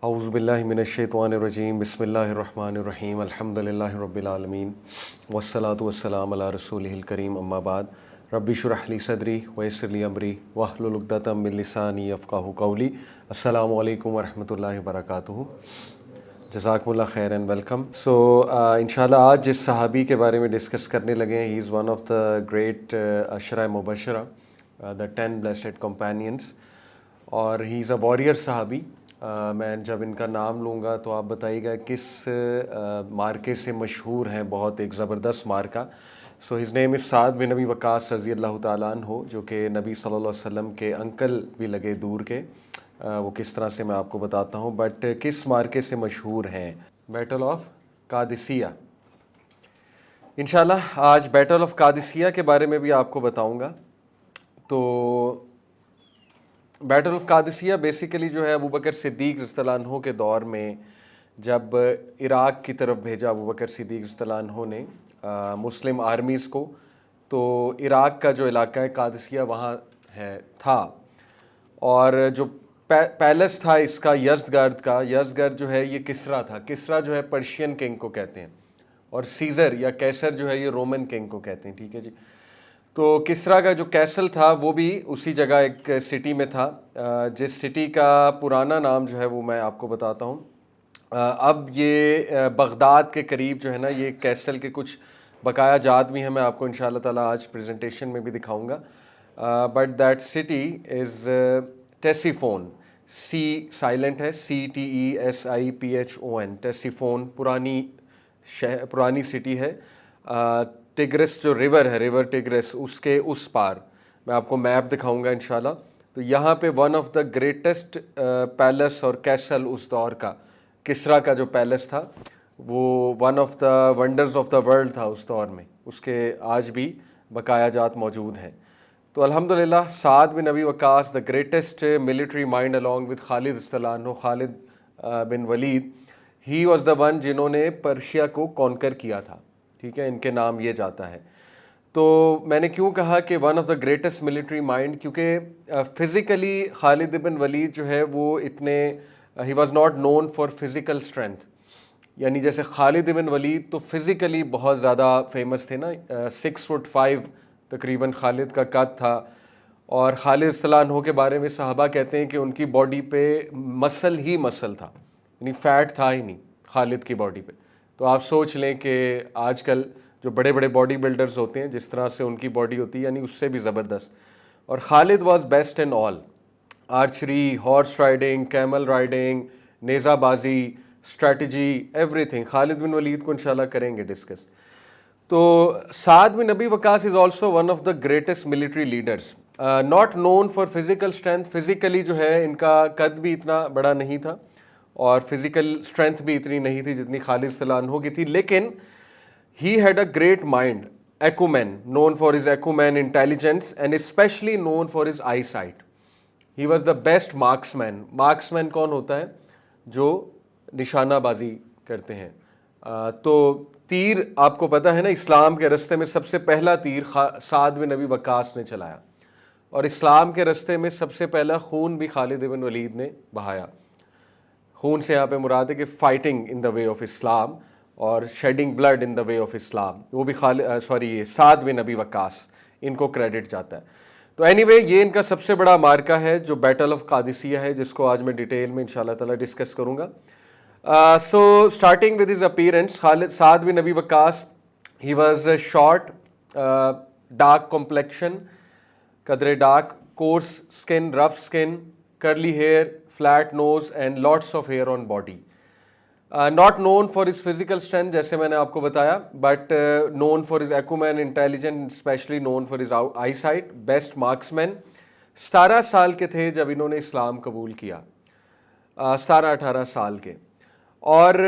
औज़ुबिल्लाहि मिनश्शैतानिर्रजीम बिस्मिल्लाहिर्रहमानिर्रहीम अल्हम्दुलिल्लाहि रब्बिल आलमीन वस्सलातु वस्सलामु अला रसूलिहिल करीम अम्मा बाद रब्बि शुरह ली सदरी वयस्सिर ली अमरी वहलुल उक़दतम मिन लिसानी यफ़क़हू क़ौली। अस्सलामु अलैकुम वरहमतुल्लाहि वबरकातुहू। जज़ाकुमुल्लाह खैर एंड वेलकम। सो इंशाल्लाह आज जिस सहाबी के बारे में डिस्कस करने लगे हैं, he is one of the great अशरा मुबशरा, द 10 ब्लेसेड कंपेनियंस, और ही इज़ अ वॉरियर सहाबी। मैं जब इनका नाम लूँगा तो आप बताइएगा किस मार्के से मशहूर हैं, बहुत एक ज़बरदस्त मार्का। सो his name is Saad bin Nabi Waqas रज़ी अल्लाह ताला अन्हु, जो कि नबी सल्लल्लाहु अलैहि वसल्लम के अंकल भी लगे दूर के। वो किस तरह से मैं आपको बताता हूँ, बट किस मार्के से मशहूर हैं? Battle of Qadisiyyah. इंशाल्लाह आज बैटल ऑफ कादिसिया के बारे में भी आपको बताऊँगा। तो बैटल ऑफ कादिसिया बेसिकली जो है अबू बकर सिद्दीक़ रज़ियल्लाहु अन्हु के दौर में, जब इराक़ की तरफ भेजा अबू बकर सिद्दीक़ रज़ियल्लाहु अन्हु ने मुस्लिम आर्मीज़ को, तो इराक़ का जो इलाका है कादिसिया वहाँ है था। और जो पैलेस था इसका यज़दगर्द का, यज़दगर्द जो है ये किसरा था। किसरा जो है पर्शियन किंग को कहते हैं, और सीज़र या कैसर जो है ये रोमन किंग को कहते हैं। ठीक है जी। तो किसरा का जो कैसल था वो भी उसी जगह एक सिटी में था, जिस सिटी का पुराना नाम जो है वो मैं आपको बताता हूँ। अब ये बगदाद के करीब जो है ना, ये कैसल के कुछ बकाया जात भी हैं, मैं आपको इंशाल्लाह ताला आज प्रेजेंटेशन में भी दिखाऊंगा। But that city is Ctesiphon. C silent है, CTESIPHON, टेसिफोन पुरानी सिटी है। टिग्रिस जो रिवर है, रिवर टिग्रिस, उसके उस पार मैं आपको मैप दिखाऊंगा इंशाल्लाह। तो यहाँ पे one of the greatest palace और कैसल उस दौर का, किसरा का जो पैलेस था, वो one of the wonders of the world था उस दौर में। उसके आज भी बकाया जात मौजूद हैं। तो अल्हम्दुलिल्लाह Saad bin Nabi Waqqas, the greatest military mind along with Khalid रज़ियल्लाहु अन्हु, Khalid bin Walid, he was the one जिन्होंने पर्शिया को कॉन्कर किया था। ठीक है, इनके नाम ये जाता है। तो मैंने क्यों कहा कि one of the greatest military mind, क्योंकि फ़िज़िकली खालिद बिन वलीद जो है वो इतने, he was not known for physical strength. यानी जैसे खालिद बिन वलीद तो फ़िज़िकली बहुत ज़्यादा फेमस थे ना, 6'5" तकरीबन खालिद का कद था। और खालिद रज़ियल्लाहु अन्हु के बारे में सहाबा कहते हैं कि उनकी बॉडी पे मसल ही मसल था, यानी फ़ैट था ही नहीं खालिद की बॉडी पे। तो आप सोच लें कि आजकल जो बड़े बड़े बॉडी बिल्डर्स होते हैं जिस तरह से उनकी बॉडी होती है, यानी उससे भी ज़बरदस्त। और Khalid was best in all, archery, horse riding, camel riding, नेज़ाबाजी, strategy, everything. Khalid bin Walid को इंशाल्लाह करेंगे डिस्कस। तो Saad bin Nabi Waqqas is also one of the greatest military leaders, not known for physical strength. Physically जो है इनका कद भी इतना बड़ा नहीं था और फिज़िकल स्ट्रेंथ भी इतनी नहीं थी जितनी खालिद रज़ियल्लाहु अन्हु की थी, लेकिन he had a great mind, acumen, known for his acumen, intelligence, and specially known for his I site. He was the best marksman. Marksman कौन होता है? जो निशानाबाजी करते हैं। तो तीर आपको पता है ना, इस्लाम के रास्ते में सबसे पहला तीर साद बिन नबी वक़ास ने चलाया, और इस्लाम के रास्ते में सबसे पहला खून भी खालिद बिन वलीद ने बहाया। खून से यहाँ पे मुराद है कि fighting in the way of Islam और shedding blood in the way of Islam, वो भी साद बिन नबी वक़ास, इनको क्रेडिट जाता है। तो एनीवे ये इनका सबसे बड़ा मार्का है जो बैटल ऑफ कादिसिया है, जिसको आज मैं डिटेल में इंशाल्लाह ताला डिस्कस करूँगा। So starting with his appearance, Saad bin Nabi Waqqas, he was short, dark complexion, कदरे dark, coarse skin, rough skin, curly hair, flat nose and lots of hair on body. Not known for his physical strength, जैसे मैंने आपको बताया, but known for his acumen, intelligent, especially known for his eyesight, best marksman. 17 साल के थे जब इन्होंने इस्लाम कबूल किया, 17-18 साल के। और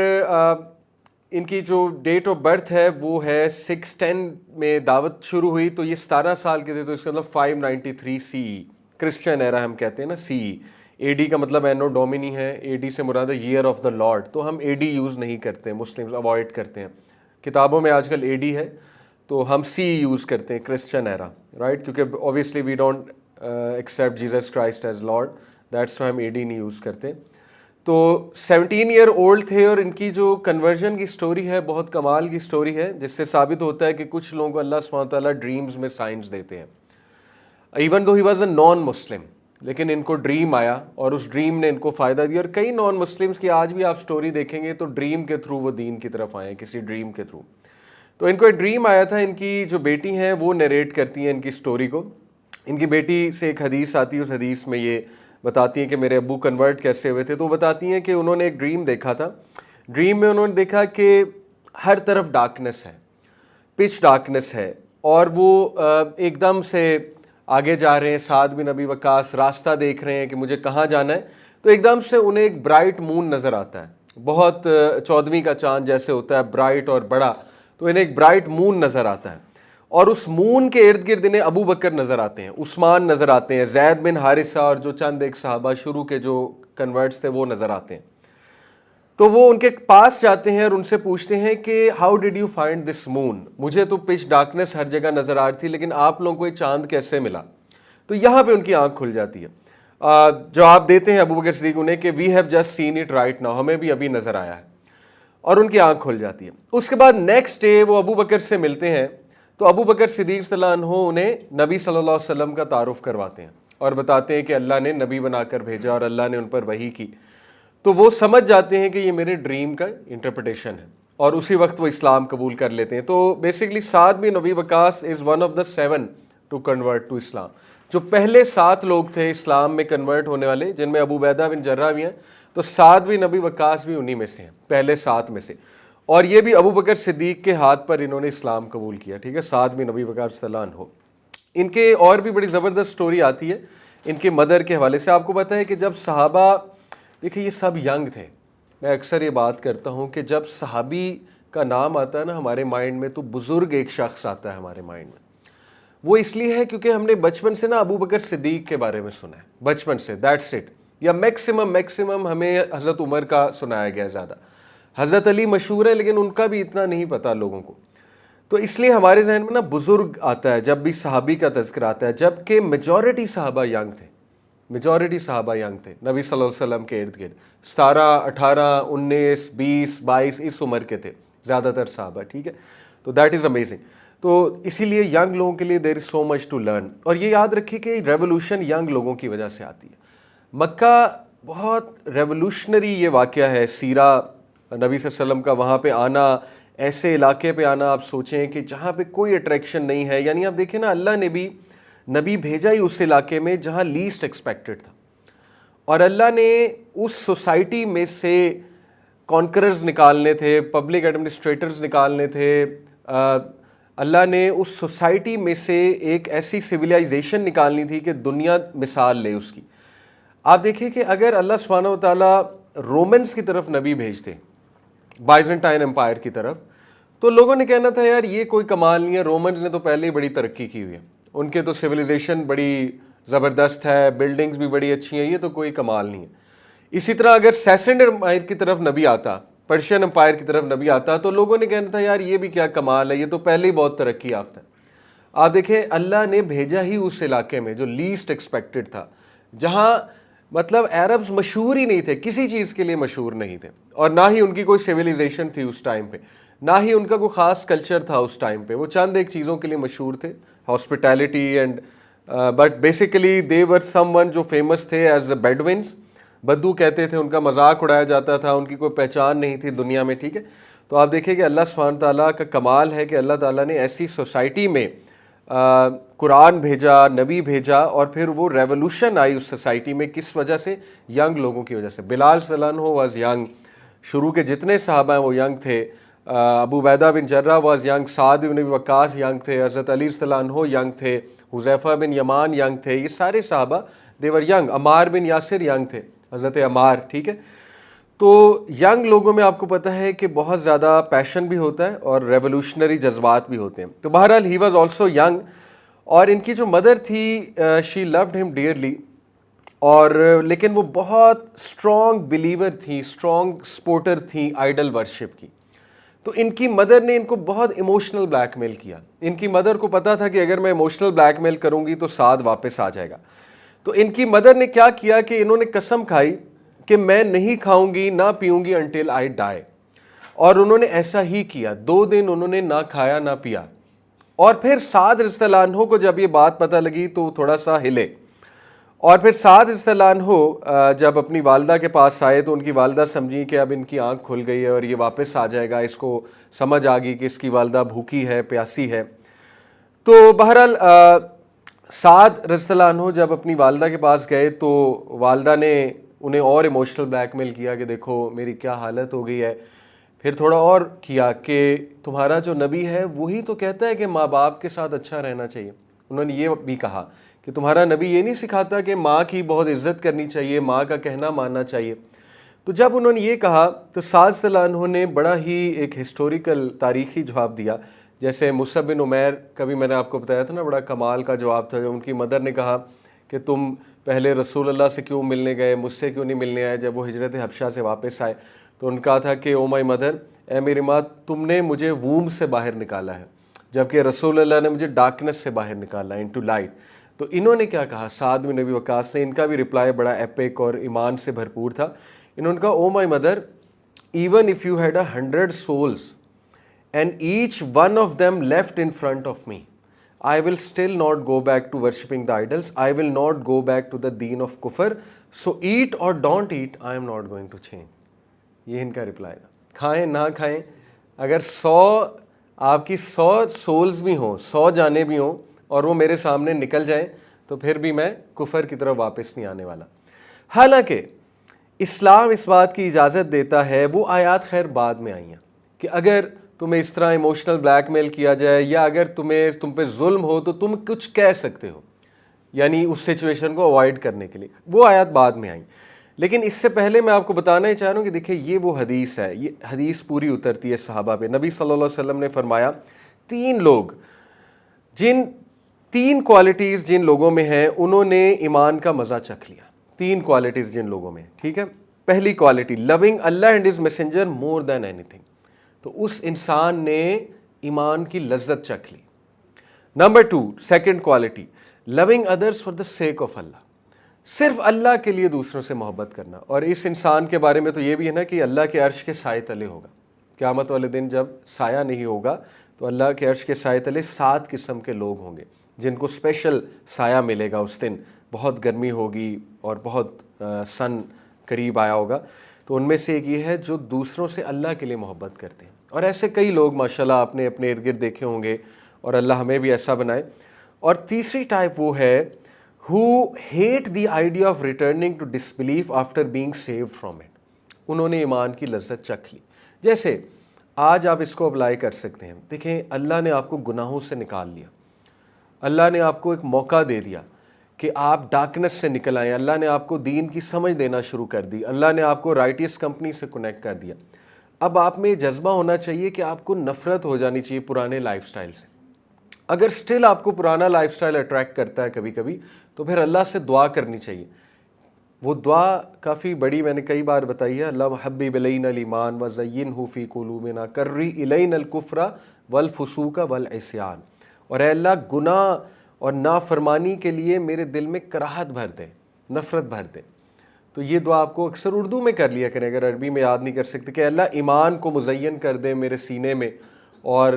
इनकी जो डेट ऑफ बर्थ है वो है 610 में दावत शुरू हुई, तो ये 17 साल के थे, तो इसका मतलब 593 CE, क्रिश्चियन एरा हम कहते हैं ना, CE। AD का मतलब एनो डोमिनी है, AD से मुराद है ईयर ऑफ द लॉर्ड, तो हम AD यूज़ नहीं करते, मुस्लिम्स अवॉइड करते हैं। किताबों में आजकल AD है, तो हम CE यूज़ करते हैं, क्रिश्चियन एरा, राइट, क्योंकि obviously we don't accept Jesus Christ as lord, that's why हम AD नहीं यूज़ करते। तो 17 ईयर ओल्ड थे और इनकी जो कन्वर्जन की स्टोरी है बहुत कमाल की स्टोरी है, जिससे साबित होता है कि कुछ लोगों को अल्लाह सुब्हानहू व तआला ड्रीम्स में साइंस देते हैं। Even though he was a non Muslim, लेकिन इनको ड्रीम आया और उस ड्रीम ने इनको फ़ायदा दिया। और कई नॉन मुस्लिम्स की आज भी आप स्टोरी देखेंगे तो ड्रीम के थ्रू वो दीन की तरफ आए, किसी ड्रीम के थ्रू। तो इनको एक ड्रीम आया था, इनकी जो बेटी हैं वो नरेट करती हैं इनकी स्टोरी को। इनकी बेटी से एक हदीस आती है, उस हदीस में ये बताती हैं कि मेरे अब्बू कन्वर्ट कैसे हुए थे। तो बताती हैं कि उन्होंने एक ड्रीम देखा था। ड्रीम में उन्होंने देखा कि हर तरफ डार्कनेस है, पिच डार्कनेस है, और वो एकदम से आगे जा रहे हैं। साद बिन अबी वक्कास रास्ता देख रहे हैं कि मुझे कहाँ जाना है, तो एकदम से उन्हें एक ब्राइट मून नज़र आता है, बहुत 14वीं का चांद जैसे होता है, ब्राइट और बड़ा। तो इन्हें एक ब्राइट मून नज़र आता है, और उस मून के इर्द गिर्द इन्हें अबू बकर नज़र आते हैं, उस्मान नज़र आते हैं, जैद बिन हारिसा और जो चंद एक सहाबा शुरू के जो कन्वर्ट्स थे वो नज़र आते हैं। तो वो उनके पास जाते हैं और उनसे पूछते हैं कि how did you find this moon, मुझे तो पिच डार्कनेस हर जगह नज़र आ रही थी, लेकिन आप लोगों को ये चांद कैसे मिला। तो यहाँ पे उनकी आंख खुल जाती है। जवाब देते हैं अबू बकर सिद्दीक उन्हें कि we have just seen it right now, हमें भी अभी नज़र आया है, और उनकी आंख खुल जाती है। उसके बाद नेक्स्ट डे वो अबू बकर से मिलते हैं, तो अबू बकर सिद्दीक सल्लल्लाहु अलैहि वसल्लम उन्हें नबी सल्लल्लाहु अलैहि वसल्लम का तारुफ करवाते हैं और बताते हैं कि अल्लाह ने नबी बनाकर भेजा और अल्लाह ने उन पर वही की। तो वो समझ जाते हैं कि ये मेरे ड्रीम का इंटरप्रिटेशन है, और उसी वक्त वो इस्लाम कबूल कर लेते हैं। तो basically Saad bin Abi Waqqas is one of the 7 to convert to Islam. जो पहले 7 लोग थे इस्लाम में कन्वर्ट होने वाले, जिनमें अबू उबैदा बिन जर्राह भी हैं, तो साद बिन अबी वक्कास भी उन्हीं में से हैं, पहले 7 में से। और ये भी अबू बकर सिद्दीक के हाथ पर इन्होंने इस्लाम कबूल किया, ठीक है, साद बिन अबी वक्कास रज़ियल्लाहु अन्हु। इनके और भी बड़ी ज़बरदस्त स्टोरी आती है इनके मदर के हवाले से। आपको पता है कि जब सहाबा, देखिए ये सब यंग थे, मैं अक्सर ये बात करता हूँ कि जब सहाबी का नाम आता है ना हमारे माइंड में, तो बुज़ुर्ग एक शख्स आता है हमारे माइंड में। वो इसलिए है क्योंकि हमने बचपन से ना अबू बकर सिद्दीक के बारे में सुना है, बचपन से, दैट्स इट। या मैक्सिमम हमें हज़रत उमर का सुनाया गया ज़्यादा। हज़रत अली मशहूर है, लेकिन उनका भी इतना नहीं पता लोगों को। तो इसलिए हमारे जहन में ना बुज़ुर्ग आता है जब भी सहाबी का तज़किरा आता है, जबकि मेजॉरिटी सहाबा यंग थे, मेजॉरिटी सहाबा यंग थे नबी सल्लल्लाहु अलैहि वसल्लम के इर्द गिर्द। 17, 18, 19, 20, 22 इस उम्र के थे ज़्यादातर सहाबा, ठीक है। तो दैट इज़ अमेजिंग। तो इसीलिए यंग लोगों के लिए there is so much to learn. और ये याद रखिए कि रेवोल्यूशन यंग लोगों की वजह से आती है। मक्का बहुत रेवोल्यूशनरी ये वाक़या है, सीरा नबी सल्लल्लाहु अलैहि वसल्लम का वहाँ पे आना, ऐसे इलाके पे आना, आप सोचें कि जहाँ पे कोई अट्रैक्शन नहीं है। यानी आप देखें ना, अल्लाह ने भी नबी भेजा ही उस इलाके में जहाँ लीस्ट एक्सपेक्टेड था, और अल्लाह ने उस सोसाइटी में से कॉन्करर्स निकालने थे, पब्लिक एडमिनिस्ट्रेटर्स निकालने थे। अल्लाह ने उस सोसाइटी में से एक ऐसी सिविलाइजेशन निकालनी थी कि दुनिया मिसाल ले उसकी। आप देखिए कि अगर अल्लाह सुब्हानहू व तआला रोमन्स की तरफ नबी भेजते, बाइजेंटाइन एम्पायर की तरफ, तो लोगों ने कहना था यार ये कोई कमाल नहीं है, रोमन्स ने तो पहले ही बड़ी तरक्की की हुई है, उनके तो सिविलाइजेशन बड़ी ज़बरदस्त है, बिल्डिंग्स भी बड़ी अच्छी हैं, ये तो कोई कमाल नहीं है। इसी तरह अगर सैसेंड एम्पायर की तरफ नबी आता, पर्शियन एम्पायर की तरफ नबी आता, तो लोगों ने कहना था यार ये भी क्या कमाल है, ये तो पहले ही बहुत तरक्की याफ्ता है। आप देखें अल्लाह ने भेजा ही उस इलाके में जो लीस्ट एक्सपेक्टेड था, जहाँ मतलब अरब्स मशहूर ही नहीं थे, किसी चीज़ के लिए मशहूर नहीं थे, और ना ही उनकी कोई सिविलाइजेशन थी उस टाइम पे, ना ही उनका कोई ख़ास कल्चर था उस टाइम पे। वो चंद एक चीज़ों के लिए मशहूर थे, hospitality and, but basically they were someone जो फेमस थे एज द बेडविन्स, बद्दू कहते थे, उनका मजाक उड़ाया जाता था, उनकी कोई पहचान नहीं थी दुनिया में, ठीक है। तो आप देखिए कि अल्लाह सुब्हानहू तआला का कमाल है कि अल्लाह ताला ने ऐसी सोसाइटी में कुरान भेजा, नबी भेजा, और फिर वो रेवोल्यूशन आई उस सोसाइटी में, किस वजह से? यंग लोगों की वजह से। बिलाल सल्लल्लाहु अलैहि वसल्लम वाज यंग, शुरू के जितने सहाबा हैं वो यंग थे। Abu Ubaidah bin Jarrah was young, Saad bin Abi Waqqas young थे, हज़रत अली सल्लल्लाहु अलैहि यंग थे, हुज़ैफ़ा बिन यमान यंग थे, ये सारे सहाबा देवर यंग। अमार बिन यासिर यंग थे, हज़रत अमार, ठीक है। तो यंग लोगों में आपको पता है कि बहुत ज़्यादा पैशन भी होता है और रेवोल्यूशनरी जज्बात भी होते हैं। तो बहरहाल ही वाज आल्सो यंग, और इनकी जो मदर थी शी लव्ड हिम डियरली, और लेकिन वो बहुत स्ट्रॉन्ग बिलीवर थी, स्ट्रॉन्ग सपोर्टर थी आइडल वर्शिप की। तो इनकी मदर ने इनको बहुत इमोशनल ब्लैकमेल किया। इनकी मदर को पता था कि अगर मैं इमोशनल ब्लैकमेल करूंगी तो साद वापस आ जाएगा। तो इनकी मदर ने क्या किया कि इन्होंने कसम खाई कि मैं नहीं खाऊंगी ना पीऊंगी until I die। और उन्होंने ऐसा ही किया, 2 दिन उन्होंने ना खाया ना पिया। और फिर साद रज़ियल्लाहु अन्हु को जब ये बात पता लगी तो थोड़ा सा हिले, और फिर साद रज़ियल्लाहु अन्हु जब अपनी वालदा के पास आए तो उनकी वालदा समझी कि अब इनकी आंख खुल गई है और ये वापस आ जाएगा, इसको समझ आ गई कि इसकी वालदा भूखी है, प्यासी है। तो बहरहाल साद रज़ियल्लाहु अन्हु जब अपनी वालदा के पास गए तो वालदा ने उन्हें और इमोशनल ब्लैकमेल किया कि देखो मेरी क्या हालत हो गई है। फिर थोड़ा और किया कि तुम्हारा जो नबी है वही तो कहता है कि माँ बाप के साथ अच्छा रहना चाहिए। उन्होंने ये भी कहा कि तुम्हारा नबी ये नहीं सिखाता कि माँ की बहुत इज्जत करनी चाहिए, माँ का कहना मानना चाहिए। तो जब उन्होंने ये कहा तो साद रज़ियल्लाहु अन्हु ने बड़ा ही एक हिस्टोरिकल तारीख़ी जवाब दिया। जैसे मुसअब बिन उमैर का भी मैंने आपको बताया था ना, बड़ा कमाल का जवाब था। जब उनकी मदर ने कहा कि तुम पहले रसूलुल्लाह से क्यों मिलने गए, मुझसे क्यों नहीं मिलने आए जब वो हिजरत हबशा से वापस आए, तो उनका कहा था कि ओ माई मदर, ए मेरी माँ, तुमने मुझे वूम से बाहर निकाला है, जबकि रसूलुल्लाह ने मुझे डार्कनेस से बाहर निकाला, इनटू लाइट। तो इन्होंने क्या कहा, साद बिन नबी वक़ास ने, इनका भी रिप्लाई बड़ा एपिक और ईमान से भरपूर था। इन्होंने कहा, oh my mother, even if you had 100 souls and each one of them left in front of me, I will still not go back to worshipping the idols. I will not go back to the deen of kufr. So eat or don't eat, I am not going to change. ये इनका reply था। खाएं ना खाएं, अगर 100 आपकी 100 souls भी हों, 100 जाने भी हों और वो मेरे सामने निकल जाएं, तो फिर भी मैं कुफर की तरफ वापस नहीं आने वाला। हालांकि इस्लाम इस बात की इजाज़त देता है, वो आयात खैर बाद में आई हैं, कि अगर तुम्हें इस तरह इमोशनल ब्लैकमेल किया जाए या अगर तुम पे जुल्म हो तो तुम कुछ कह सकते हो, यानी उस सिचुएशन को अवॉइड करने के लिए। वो आयत बाद में आई। लेकिन इससे पहले मैं आपको बताना ही चाह रहा हूँ कि देखिए ये वो हदीस है, ये हदीस पूरी उतरती है सहाबा पे। नबी सल्लल्लाहु अलैहि वसल्लम ने फरमाया, 3 लोग, जिन 3 क्वालिटीज़ जिन लोगों में हैं उन्होंने ईमान का मज़ा चख लिया। 3 क्वालिटीज़ जिन लोगों में, ठीक है। पहली quality, loving Allah and his messenger more than anything, तो उस इंसान ने ईमान की लज्जत चख ली। Number 2, second quality, loving others for the sake of Allah, सिर्फ अल्लाह के लिए दूसरों से मोहब्बत करना। और इस इंसान के बारे में तो ये भी है ना कि अल्लाह के अर्श के साए तले होगा। क़यामत वाले दिन जब साया नहीं होगा तो अल्लाह के अर्श के साए तले 7 किस्म के लोग होंगे जिनको स्पेशल साया मिलेगा। उस दिन बहुत गर्मी होगी और बहुत सन करीब आया होगा। तो उनमें से एक ये है जो दूसरों से अल्लाह के लिए मोहब्बत करते हैं। और ऐसे कई लोग माशाल्लाह आपने अपने इर्द गिर्द देखे होंगे, और अल्लाह हमें भी ऐसा बनाए। और तीसरी टाइप वो है who hate the idea of returning to disbelief after being saved from it, उन्होंने ईमान की लज्जत चख ली। जैसे आज आप इसको अप्लाई कर सकते हैं। देखें, अल्लाह ने आपको गुनाहों से निकाल लिया, अल्लाह ने आपको एक मौका दे दिया कि आप डार्कनेस से निकल आए, अल्लाह ने आपको दीन की समझ देना शुरू कर दी, अल्लाह ने आपको राइटियस कंपनी से कनेक्ट कर दिया। अब आप में जज्बा होना चाहिए कि आपको नफ़रत हो जानी चाहिए पुराने लाइफस्टाइल से। अगर स्टिल आपको पुराना लाइफस्टाइल अट्रैक्ट करता है कभी कभी, तो फिर अल्लाह से दुआ करनी चाहिए। वो दुआ काफ़ी बड़ी, मैंने कई बार बताई है, अल्लाह हब्बिब इलैनल ईमान व ज़य्यिनहु फ़ी क़ुलूबिना कर्रि इलैनल कुफ़्र वल फ़ुसूक़ वल इस्यान, और अल्लाह गुनाह और नाफरमानी के लिए मेरे दिल में कराहत भर दे, नफ़रत भर दे। तो ये दुआ आपको अक्सर उर्दू में कर लिया करें, अगर अरबी में याद नहीं कर सकते, कि अल्लाह ईमान को मुज़य्यन कर दे मेरे सीने में और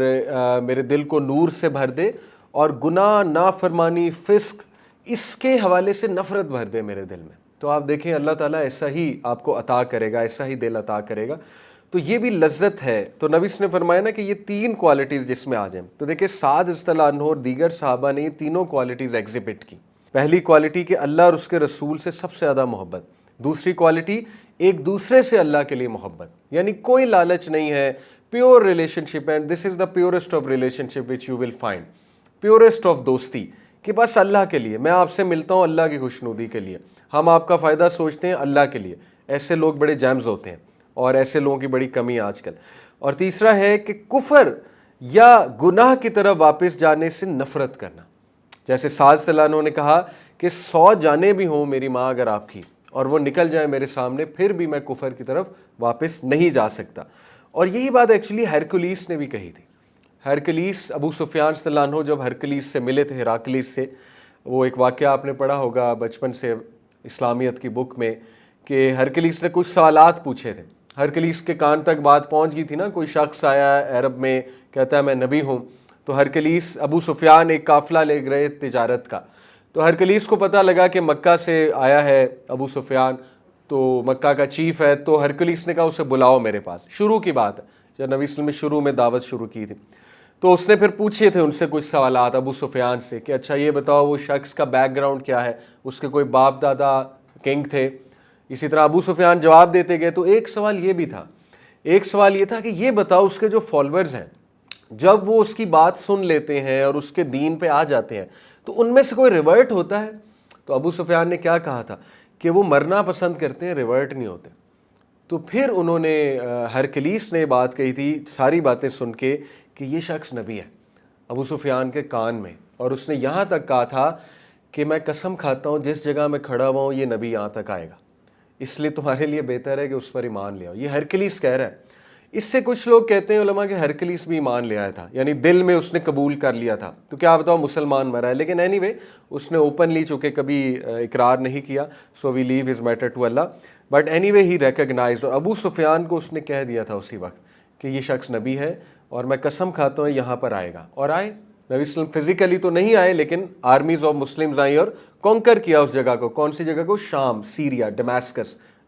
मेरे दिल को नूर से भर दे, और गुनाह, नाफरमानी, फ़िस्क, इसके हवाले से नफ़रत भर दे मेरे दिल में। तो आप देखें अल्लाह ताला ऐसा ही आपको अता करेगा, ऐसा ही दिल अता करेगा। तो ये भी लज्जत है। तो नबी ने फरमाया ना कि ये 3 क्वालिटीज़ जिसमें आ जाएं। तो देखिए साद रज़ियल्लाहु अन्हु और दीगर सहाबा ने ये तीनों क्वालिटीज़ एग्जिबिट की। पहली क्वालिटी कि अल्लाह और उसके रसूल से सबसे ज़्यादा मोहब्बत। दूसरी क्वालिटी, एक दूसरे से अल्लाह के लिए मोहब्बत, यानी कोई लालच नहीं है, pure relationship, and this is the purest of relationship which you will find, purest of दोस्ती, कि बस अल्लाह के लिए मैं आपसे मिलता हूँ, अल्लाह की खुशनुदी के लिए, हम आपका फ़ायदा सोचते हैं अल्लाह के लिए। ऐसे लोग बड़े जैम्स होते हैं और ऐसे लोगों की बड़ी कमी है आजकल। और तीसरा है कि कुफर या गुनाह की तरफ वापस जाने से नफ़रत करना। जैसे साद सल्लल्लाहु अलैहि वसल्लम ने कहा कि 100 जाने भी हों मेरी माँ अगर आपकी, और वो निकल जाए मेरे सामने, फिर भी मैं कुफर की तरफ वापस नहीं जा सकता। और यही बात एक्चुअली हरकुलिस ने भी कही थी। हरकुलिस, अबू सुफियान रज़ियल्लाहु अन्हु जब हरकुलिस से मिले थे, हिराक्लिस से, वो एक वाक़या आपने पढ़ा होगा बचपन से इस्लामियत की बुक में, कि हरकलीस ने कुछ सवालात पूछे थे। हरकलीस के कान तक बात पहुंच गई थी ना, कोई शख्स आया अरब में, कहता है मैं नबी हूँ। तो हरकलीस, अबू सुफियान एक काफ़िला ले गए तिजारत का, तो हरकलीस को पता लगा कि मक्का से आया है अबू सुफियान, तो मक्का का चीफ़ है। तो हरकलीस ने कहा उसे बुलाओ मेरे पास। शुरू की बात है जब नबी वसल्लम ने शुरू में दावत शुरू की थी। तो उसने फिर पूछे थे उनसे कुछ सवालात अबू सुफियान से कि अच्छा ये बताओ वो शख्स का बैकग्राउंड क्या है, उसके कोई बाप दादा किंग थे। इसी तरह अबू सुफियान जवाब देते गए। तो एक सवाल ये भी था, एक सवाल ये था कि ये बताओ उसके जो फॉलोअर्स हैं, जब वो उसकी बात सुन लेते हैं और उसके दीन पे आ जाते हैं, तो उनमें से कोई रिवर्ट होता है? तो अबू सुफियान ने क्या कहा था कि वो मरना पसंद करते हैं, रिवर्ट नहीं होते। तो फिर उन्होंने हरकलीस ने बात कही थी, सारी बातें सुन के, कि ये शख्स नबी है अबू सुफियान के कान में। और उसने यहाँ तक कहा था कि मैं कसम खाता हूँ जिस जगह मैं खड़ा हुआ हूँ ये नबी यहाँ तक आएगा, इसलिए तुम्हारे लिए बेहतर है कि उस पर ईमान ले आओ। ये हरकलीस कह रहा है। इससे कुछ लोग कहते हैं उलमा कि हरकलीस भी ईमान ले आया था, यानी दिल में उसने कबूल कर लिया था। तो क्या बताओ मुसलमान मरा है, लेकिन एनीवे उसने ओपनली चूँकि कभी इकरार नहीं किया, so we leave his matter to Allah. But anyway he recognized. और अबू सुफियान को उसने कह दिया था उसी वक्त कि ये शख्स नबी है और मैं कसम खाता हूँ यहाँ पर आएगा। और आए। नबी वसल्लम फिजिकली तो नहीं आए, लेकिन आर्मीज ऑफ मुस्लिम्स आई और कॉन्कर किया उस जगह को। कौन सी जगह को? शाम, सीरिया,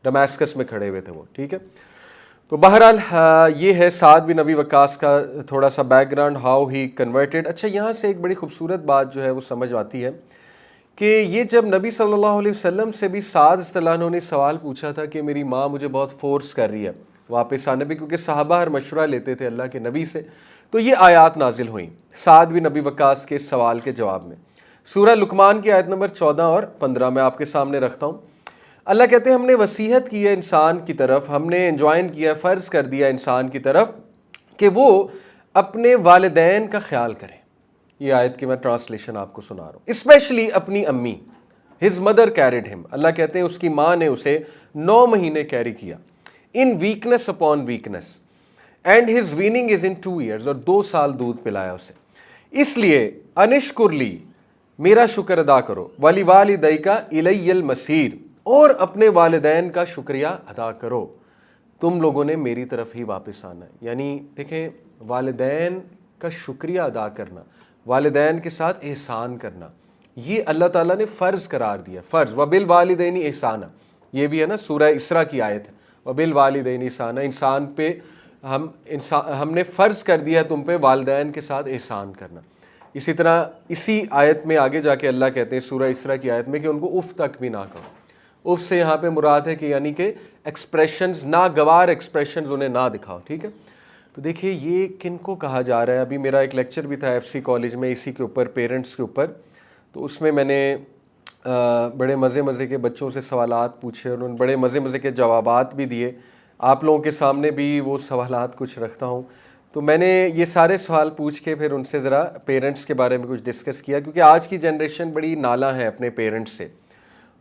डमास्कस में खड़े हुए थे वो। ठीक है। तो बहरहाल ये है साद बिन नबी वक्कास का थोड़ा सा बैकग्राउंड, हाउ ही कन्वर्टेड। अच्छा, यहाँ से एक बड़ी खूबसूरत बात जो है वो समझ आती है कि ये जब नबी सल्लल्लाहु अलैहि वसल्लम से भी साद रज़ियल्लाहु अन्हु ने सवाल पूछा था कि मेरी माँ मुझे बहुत फोर्स कर रही है वापस आने पे, क्योंकि सहाबा हर मशवरा लेते थे अल्लाह के नबी से, तो ये आयात नाजिल हुई साद बिन नबी वक्कास के सवाल के जवाब में। सूरह लुकमान की आयत नंबर 14 और 15 में आपके सामने रखता हूँ। अल्लाह कहते हैं हमने वसीयत की है इंसान की तरफ, हमने एंजॉइन किया, फ़र्ज़ कर दिया इंसान की तरफ कि वो अपने वालिदैन का ख्याल करे। ये आयत की मैं ट्रांसलेशन आपको सुना रहा हूँ। स्पेशली अपनी अम्मी, हिज मदर कैरिड हिम। अल्लाह कहते हैं उसकी माँ ने उसे 9 महीने कैरी किया, in weakness upon weakness, and his weaning is in 2 years, और 2 साल दूध पिलाया उसे। इसलिए अनिश्कुरली, मेरा शुक्र अदा करो, वाली वालिदैका इलैयल मसीर, और अपने वालिदैन का शुक्रिया अदा करो, तुम लोगों ने मेरी तरफ ही वापस आना है। यानी देखें, वालिदैन का शुक्रिया अदा करना, वालिदैन के साथ एहसान करना, ये अल्लाह ताला ने फ़र्ज़ करार दिया। फ़र्ज़, वबिल वालिदैनी एहसाना, ये भी है ना सूरह इसरा की आयत है, वबिल वालिदैनी एहसाना। इंसान पे हमने फ़र्ज़ कर दिया है तुम पे वालिदैन के साथ एहसान करना। इसी तरह इसी आयत में आगे जाके अल्लाह कहते हैं सूरह इसरा की आयत में कि उनको उफ़ तक भी ना करो। उफ़ से यहाँ पे मुराद है कि यानी कि एक्सप्रेशंस, नागवार एक्सप्रेशंस उन्हें ना दिखाओ। ठीक है। तो देखिए ये किन को कहा जा रहा है। अभी मेरा एक लेक्चर भी था FC कॉलेज में इसी के ऊपर, पेरेंट्स के ऊपर, तो उसमें मैंने बड़े मज़े के बच्चों से सवालात पूछे और उन बड़े मज़े के जवाबात भी दिए। आप लोगों के सामने भी वो सवालात कुछ रखता हूँ। तो मैंने ये सारे सवाल पूछ के फिर उनसे ज़रा पेरेंट्स के बारे में कुछ डिस्कस किया, क्योंकि आज की जनरेशन बड़ी नाला है अपने पेरेंट्स से,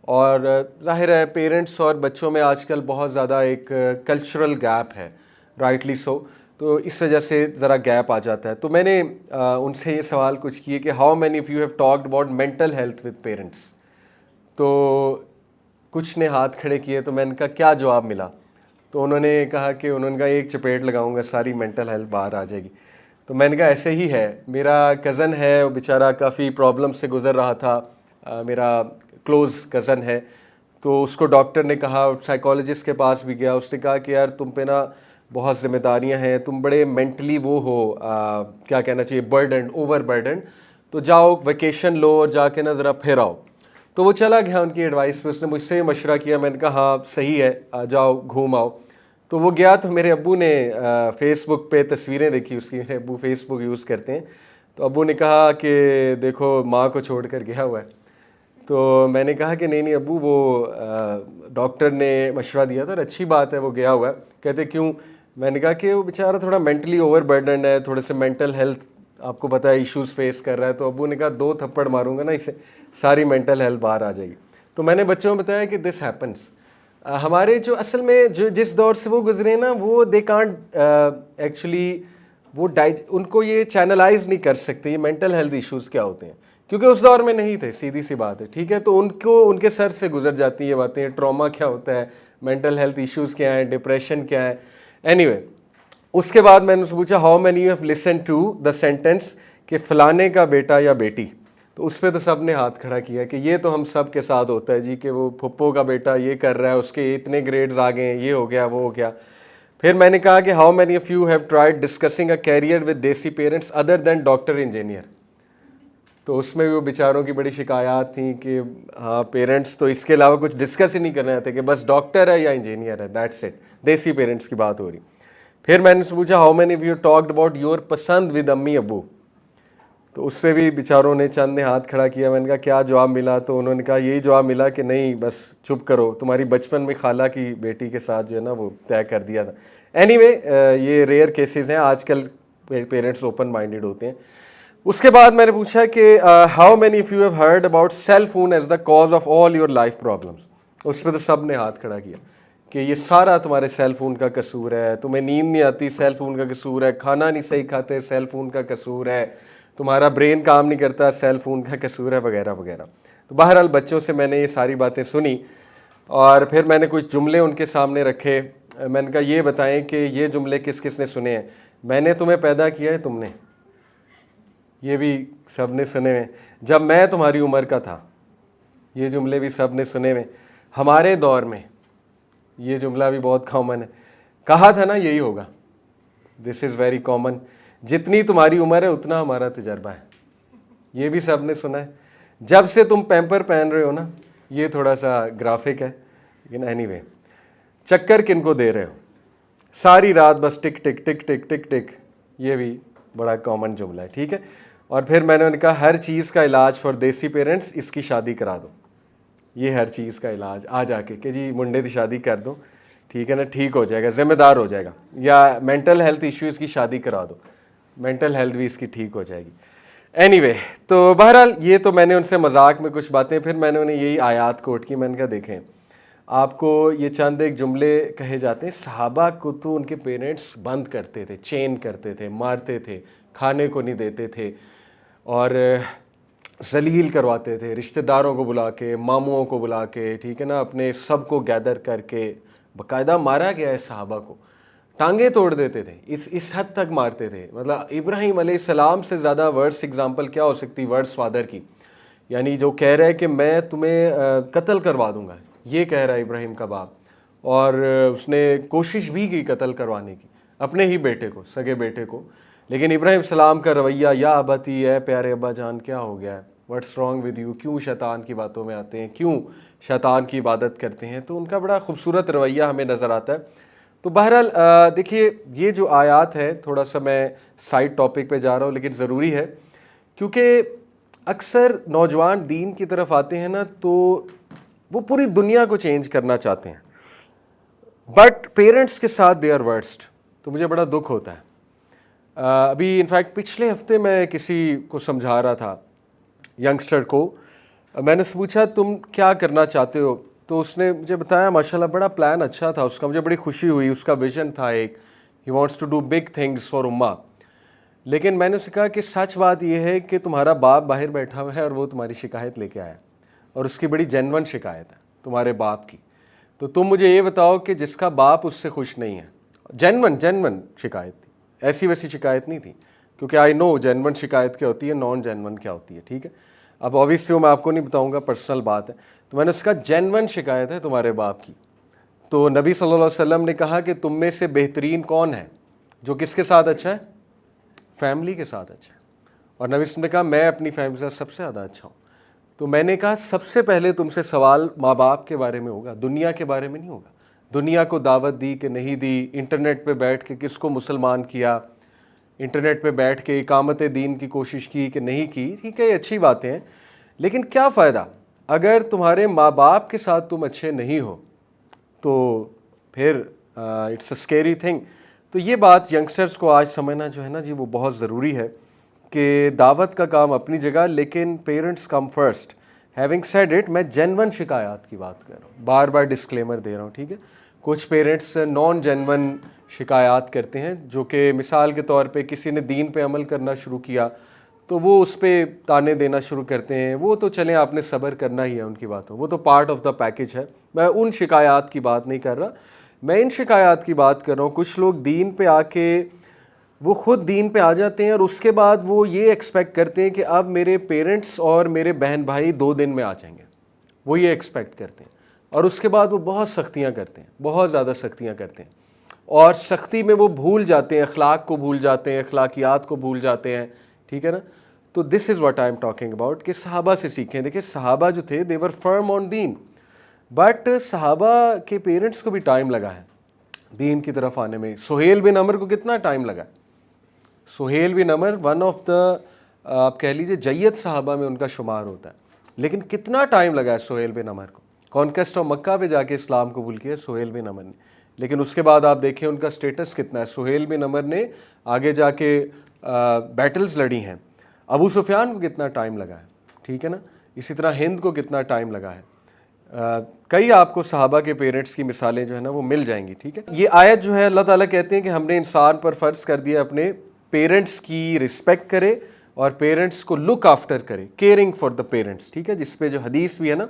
और ज़ाहिर है पेरेंट्स और बच्चों में आजकल बहुत ज़्यादा एक कल्चरल गैप है, राइटली सो। तो इस वजह से ज़रा गैप आ जाता है। तो मैंने उनसे ये सवाल कुछ किए कि how many of you have talked about mental health with parents. तो कुछ ने हाथ खड़े किए, तो मैंने कहा क्या जवाब मिला। तो उन्होंने कहा कि उन्होंने कहा एक चपेट लगाऊंगा सारी मेंटल हेल्थ बाहर आ जाएगी। तो मैंने कहा ऐसे ही है, मेरा कज़न है, वो बेचारा काफ़ी प्रॉब्लम से गुज़र रहा था, मेरा क्लोज़ कज़न है। तो उसको डॉक्टर ने कहा, साइकोलॉजिस्ट के पास भी गया, उसने कहा कि यार तुम पे ना बहुत ज़िम्मेदारियां हैं, तुम बड़े मेंटली वो हो, क्या कहना चाहिए, बर्डन, ओवर बर्डन, तो जाओ वेकेशन लो और जाके ना ज़रा फिर आओ। तो वो चला गया उनकी एडवाइस पे, उसने मुझसे मशवरा किया, मैंने कहा हाँ सही है, जाओ घूम आओ। तो वो गया, तो मेरे अब्बू ने फ़ेसबुक पे तस्वीरें देखी उसकी, मेरे अब्बू फ़ेसबुक यूज़ करते हैं। तो अब्बू ने कहा कि देखो माँ को छोड़ कर गया हुआ है। तो मैंने कहा कि नहीं अब्बू, वो डॉक्टर ने मशवरा दिया था और अच्छी बात है वो गया हुआ है। कहते क्यों? मैंने कहा कि वो बेचारा थोड़ा मेंटली ओवर बर्डन है, थोड़े से मेंटल हेल्थ आपको पता है इश्यूज़ फेस कर रहा है। तो अब्बू ने कहा 2 थप्पड़ मारूंगा ना इसे, सारी मेंटल हेल्थ बाहर आ जाएगी। तो मैंने बच्चों को बताया कि दिस हैपन्स। हमारे जो असल में जो जिस दौर से वो गुजरे ना, वो दे कांट एक्चुअली वो उनको ये चैनलाइज नहीं कर सकते ये मेंटल हेल्थ इश्यूज़ क्या होते हैं, क्योंकि उस दौर में नहीं थे, सीधी सी बात है। ठीक है। तो उनको उनके सर से गुजर जाती है ये बातें, ट्रॉमा क्या होता है, मेंटल हेल्थ इश्यूज़ क्या हैं, डिप्रेशन क्या है। एनीवे उसके बाद मैंने उससे पूछा how many you have listen to the sentence कि फ़लाने का बेटा या बेटी। तो उस पर तो सब ने हाथ खड़ा किया कि ये तो हम सब के साथ होता है जी, कि वो फुप्पो का बेटा ये कर रहा है, उसके इतने ग्रेड्स आ गए हैं, ये हो गया वो हो गया। फिर मैंने कहा कि how many of you have tried discussing a career with desi parents other than doctor engineer. तो उसमें भी वो बेचारों की बड़ी शिकायत थी कि हाँ पेरेंट्स तो इसके अलावा कुछ डिस्कस ही नहीं कर रहे थे कि बस डॉक्टर है या इंजीनियर है, दैट्स इट। देसी पेरेंट्स की बात हो रही। फिर मैंने उससे पूछा how many of you talked about your पसंद विद अम्मी अबू। तो उस पर भी बेचारों ने चंद ने हाथ खड़ा किया। मैंने कहा क्या जवाब मिला, तो उन्होंने कहा यही जवाब मिला कि नहीं बस चुप करो, तुम्हारी बचपन में खाला की बेटी के साथ जो है ना वो तय कर दिया था। एनीवे ये रेयर केसेस हैं, आजकल पेरेंट्स ओपन माइंडेड होते हैं। उसके बाद मैंने पूछा कि how many of you have heard about cell phone as the cause of all your life problems. उस पर तो सब ने हाथ खड़ा किया कि ये सारा तुम्हारे सेल फोन का कसूर है, तुम्हें नींद नहीं आती सेल फोन का कसूर है, खाना नहीं सही खाते सेल फोन का कसूर है, तुम्हारा ब्रेन काम नहीं करता सेल फोन का कसूर है, वगैरह वगैरह। तो बहरहाल बच्चों से मैंने ये सारी बातें सुनी और फिर मैंने कुछ जुमले उनके सामने रखे। मैंने कहा ये बताएं कि ये जुमले किस किस ने सुने हैं। मैंने तुम्हें पैदा किया है, तुमने, ये भी सब ने सुने हैं। जब मैं तुम्हारी उम्र का था, ये जुमले भी सब ने सुने हैं। हमारे दौर में, ये जुमला भी बहुत कॉमन है। कहा था ना यही होगा, दिस इज़ वेरी कॉमन। जितनी तुम्हारी उम्र है उतना हमारा तजर्बा है, ये भी सब ने सुना है। जब से तुम पैम्पर पहन रहे हो ना, ये थोड़ा सा ग्राफिक है लेकिन एनीवे। चक्कर किनको दे रहे हो, सारी रात बस टिक टिक टिक टिक टिक टिक, ये भी बड़ा कॉमन जुमला है, ठीक है। और फिर मैंने उन्हें कहा हर चीज़ का इलाज फॉर देसी पेरेंट्स, इसकी शादी करा दो। ये हर चीज़ का इलाज आ जाके कि जी मुंडे की शादी कर दो, ठीक है ना, ठीक हो जाएगा, ज़िम्मेदार हो जाएगा। या मेंटल हेल्थ इश्यूज़ की शादी करा दो, मेंटल हेल्थ भी इसकी ठीक हो जाएगी। एनीवे तो बहरहाल ये तो मैंने उनसे मजाक में कुछ बातें, फिर मैंने उन्हें यही आयात कोट की। मैंने कहा देखें आपको ये चंद एक जुमले कहे जाते हैं, सहाबा को तो उनके पेरेंट्स बंद करते थे, चेन करते थे, मारते थे, खाने को नहीं देते थे और जलील करवाते थे, रिश्तेदारों को बुला के, मामुओं को बुला के, ठीक है ना, अपने सबको गैदर करके बाकायदा मारा गया है। सहाबा को टांगे तोड़ देते थे, इस हद तक मारते थे। मतलब इब्राहिम अलैहिस्सलाम से ज़्यादा वर्ड्स एग्जांपल क्या हो सकती वर्ड्स फादर की, यानी जो कह रहा है कि मैं तुम्हें कत्ल करवा दूंगा, ये कह रहा है इब्राहिम का बाप। और उसने कोशिश भी की कत्ल करवाने की अपने ही बेटे को, सगे बेटे को, लेकिन इब्राहिम सलाम का रवैया, या अबती है प्यारे अब्बा जान क्या हो गया है, व्हाट्स रॉन्ग विद यू, क्यों शैतान की बातों में आते हैं, क्यों शैतान की इबादत करते हैं। तो उनका बड़ा खूबसूरत रवैया हमें नज़र आता है। तो बहरहाल देखिए ये जो आयात है, थोड़ा सा मैं साइड टॉपिक पे जा रहा हूँ लेकिन ज़रूरी है, क्योंकि अक्सर नौजवान दीन की तरफ आते हैं ना तो वो पूरी दुनिया को चेंज करना चाहते हैं, बट पेरेंट्स के साथ दे आर वर्स्ट। तो मुझे बड़ा दुख होता है। अभी इनफैक्ट पिछले हफ्ते मैं किसी को समझा रहा था, यंगस्टर को, मैंने उससे पूछा तुम क्या करना चाहते हो, तो उसने मुझे बताया माशाल्लाह बड़ा प्लान अच्छा था उसका, मुझे बड़ी खुशी हुई, उसका विजन था एक, he wants to do big things for उम्मा। लेकिन मैंने उससे कहा कि सच बात यह है कि तुम्हारा बाप बाहर बैठा हुआ है और वो तुम्हारी शिकायत लेके आया, और उसकी बड़ी जेन्युइन शिकायत है तुम्हारे बाप की। तो तुम मुझे ये बताओ कि जिसका बाप उससे खुश नहीं है, जेन्युइन शिकायत थी, ऐसी वैसी शिकायत नहीं थी, क्योंकि आई नो जेन्युइन शिकायत क्या होती है, नॉन जेन्युइन क्या होती है, ठीक है। अब ऑब्वियसली वो मैं आपको नहीं बताऊंगा, पर्सनल बात है। तो मैंने उसका जेन्युइन शिकायत है तुम्हारे बाप की। तो नबी सल्लल्लाहु अलैहि वसल्लम ने कहा कि तुम में से बेहतरीन कौन है, जो किसके साथ अच्छा है, फैमिली के साथ अच्छा है। और नबी ने कहा मैं अपनी फैमिली के साथ सबसे ज़्यादा अच्छा हूँ। तो मैंने कहा सबसे पहले तुमसे सवाल माँ बाप के बारे में होगा, दुनिया के बारे में नहीं होगा। दुनिया को दावत दी कि नहीं दी, इंटरनेट पे बैठ के किसको मुसलमान किया, इंटरनेट पे बैठ के इकामत दीन की कोशिश की कि नहीं की, ठीक है ये अच्छी बातें हैं, लेकिन क्या फ़ायदा अगर तुम्हारे माँ बाप के साथ तुम अच्छे नहीं हो, तो फिर इट्स अ स्केरी थिंग। तो ये बात यंगस्टर्स को आज समझना जो है ना जी वो बहुत ज़रूरी है कि दावत का काम अपनी जगह, लेकिन parents come first. Having said it, मैं जेन्युइन शिकायत की बात कर रहा हूँ, बार बार डिस्क्लेमर दे रहा हूँ, ठीक है। कुछ पेरेंट्स नॉन जेन्युइन शिकायत करते हैं, जो कि मिसाल के तौर पे किसी ने दीन पे अमल करना शुरू किया तो वो उस पर ताने देना शुरू करते हैं। वो तो चलें, आपने सब्र करना ही है उनकी बातों, वो तो पार्ट ऑफ द पैकेज है। मैं उन शिकायत की बात नहीं कर रहा, मैं इन शिकायत की बात कर रहा हूँ। कुछ लोग दीन पे आके वो खुद दीन पे आ जाते हैं और उसके बाद वो ये एक्सपेक्ट करते हैं कि अब मेरे पेरेंट्स और मेरे बहन भाई 2 दिन में आ जाएंगे, वो ये एक्सपेक्ट करते हैं। और उसके बाद वो बहुत सख्तियाँ करते हैं, बहुत ज़्यादा सख्तियाँ करते हैं, और सख्ती में वो भूल जाते हैं, अखलाक को भूल जाते हैं, अखलाकियात को भूल जाते हैं, ठीक है ना। तो this is what I am talking about कि सहाबा से सीखें। देखिए सहाबा जो थे दे वर फर्म ऑन दीन, बट सहाबा के पेरेंट्स को भी टाइम लगा है दीन की तरफ आने में। सुहेल बिन अमर को कितना टाइम लगा? सुहेल बिन अमर वन ऑफ द आप कह लीजिए जय्यद सहाबा में उनका शुमार होता है, लेकिन कितना टाइम लगा है सुहेल बिन अमर को। कॉन्क्वेस्ट ऑफ मक्का पे जाके इस्लाम कबूल किया सुहेल बिन अमर ने, लेकिन उसके बाद आप देखें उनका स्टेटस कितना है। सुहेल बिन अमर ने आगे जाके बैटल्स लड़ी हैं। अबू सुफियान को कितना टाइम लगा है, ठीक है ना। इसी तरह हिंद को कितना टाइम लगा है। कई आपको सहाबा के पेरेंट्स की मिसालें जो है ना वो मिल जाएंगी, ठीक है। ये आयत जो है अल्लाह ताला कहते हैं कि हमने इंसान पर फ़र्ज़ कर दिया अपने पेरेंट्स की रिस्पेक्ट करे और पेरेंट्स को लुक आफ्टर करे, केयरिंग फॉर द पेरेंट्स, ठीक है। जिस पे जो हदीस भी है ना,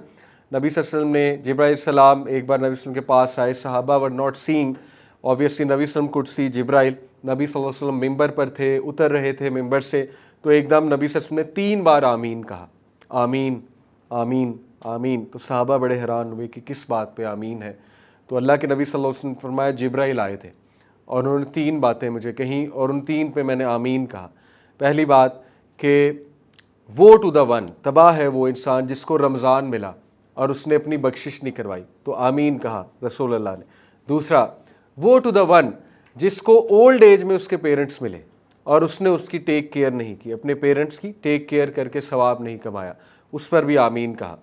नबी सल्लल्लाहु अलैहि वसल्लम ने जिब्राइल सलाम एक बार नबी वसल्लम के पास आए, सहाबा वर नॉट सीइंग, ऑब्वियसली नबी वसल्लम कुड सी जिब्राइल। नबी सल्लल्लाहु अलैहि वसल्लम मिंबर पर थे, उतर रहे थे मिंबर से, तो एकदम नबी सल्लल्लाहु अलैहि वसल्लम ने 3 बार आमीन कहा, आमीन आमीन आमीन। तो सहाबा बड़े हैरान हुए कि किस बात पे आमीन है। तो अल्लाह के नबी सल्लल्लाहु अलैहि वसल्लम ने फरमाया जिब्राइल आए थे और उन्होंने 3 बातें मुझे कहीं और उन 3 पे मैंने आमीन कहा। पहली बात कि वो टू द वन, तबाह है वो इंसान जिसको रमज़ान मिला और उसने अपनी बख्शिश नहीं करवाई, तो आमीन कहा रसूल अल्लाह ने। दूसरा, वो टू द वन जिसको ओल्ड एज में उसके पेरेंट्स मिले और उसने उसकी टेक केयर नहीं की, अपने पेरेंट्स की टेक केयर करके सवाब नहीं कमाया, उस पर भी आमीन कहा।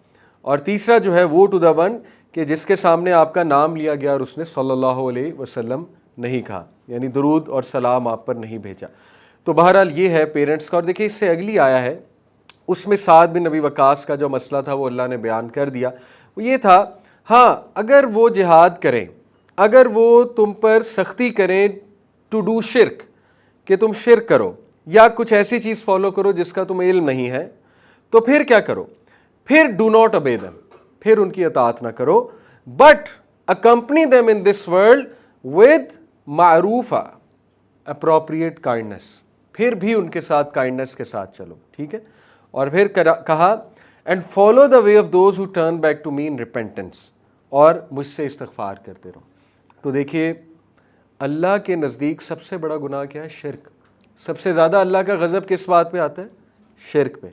और तीसरा जो है वो टू द वन कि जिसके सामने आपका नाम लिया गया और उसने सल्लल्लाहु अलैहि वसल्लम नहीं कहा, यानी दुरूद और सलाम आप पर नहीं भेजा। तो बहरहाल ये है पेरेंट्स का। और देखिए इससे अगली आया है, उसमें साद बिन नबी वकास का जो मसला था वो अल्लाह ने बयान कर दिया। वो ये था, हाँ अगर वो जिहाद करें, अगर वो तुम पर सख्ती करें टू डू शिरक, कि तुम शिरक करो या कुछ ऐसी चीज़ फॉलो करो जिसका तुम्हें इल्म नहीं है, तो फिर क्या करो? फिर डू नॉट ओबे देम, फिर उनकी अतात ना करो, but accompany them in this world with Marufa, appropriate kindness, फिर भी उनके साथ काइंडनेस के साथ चलो, ठीक है। और फिर कहा and follow the way of those who turn back to me in repentance, और मुझसे इस्तगफार करते रहो। तो देखिए अल्लाह के नज़दीक सबसे बड़ा गुनाह क्या है? शिरक। सबसे ज़्यादा अल्लाह का गज़ब किस बात पे आता है? शिरक पे।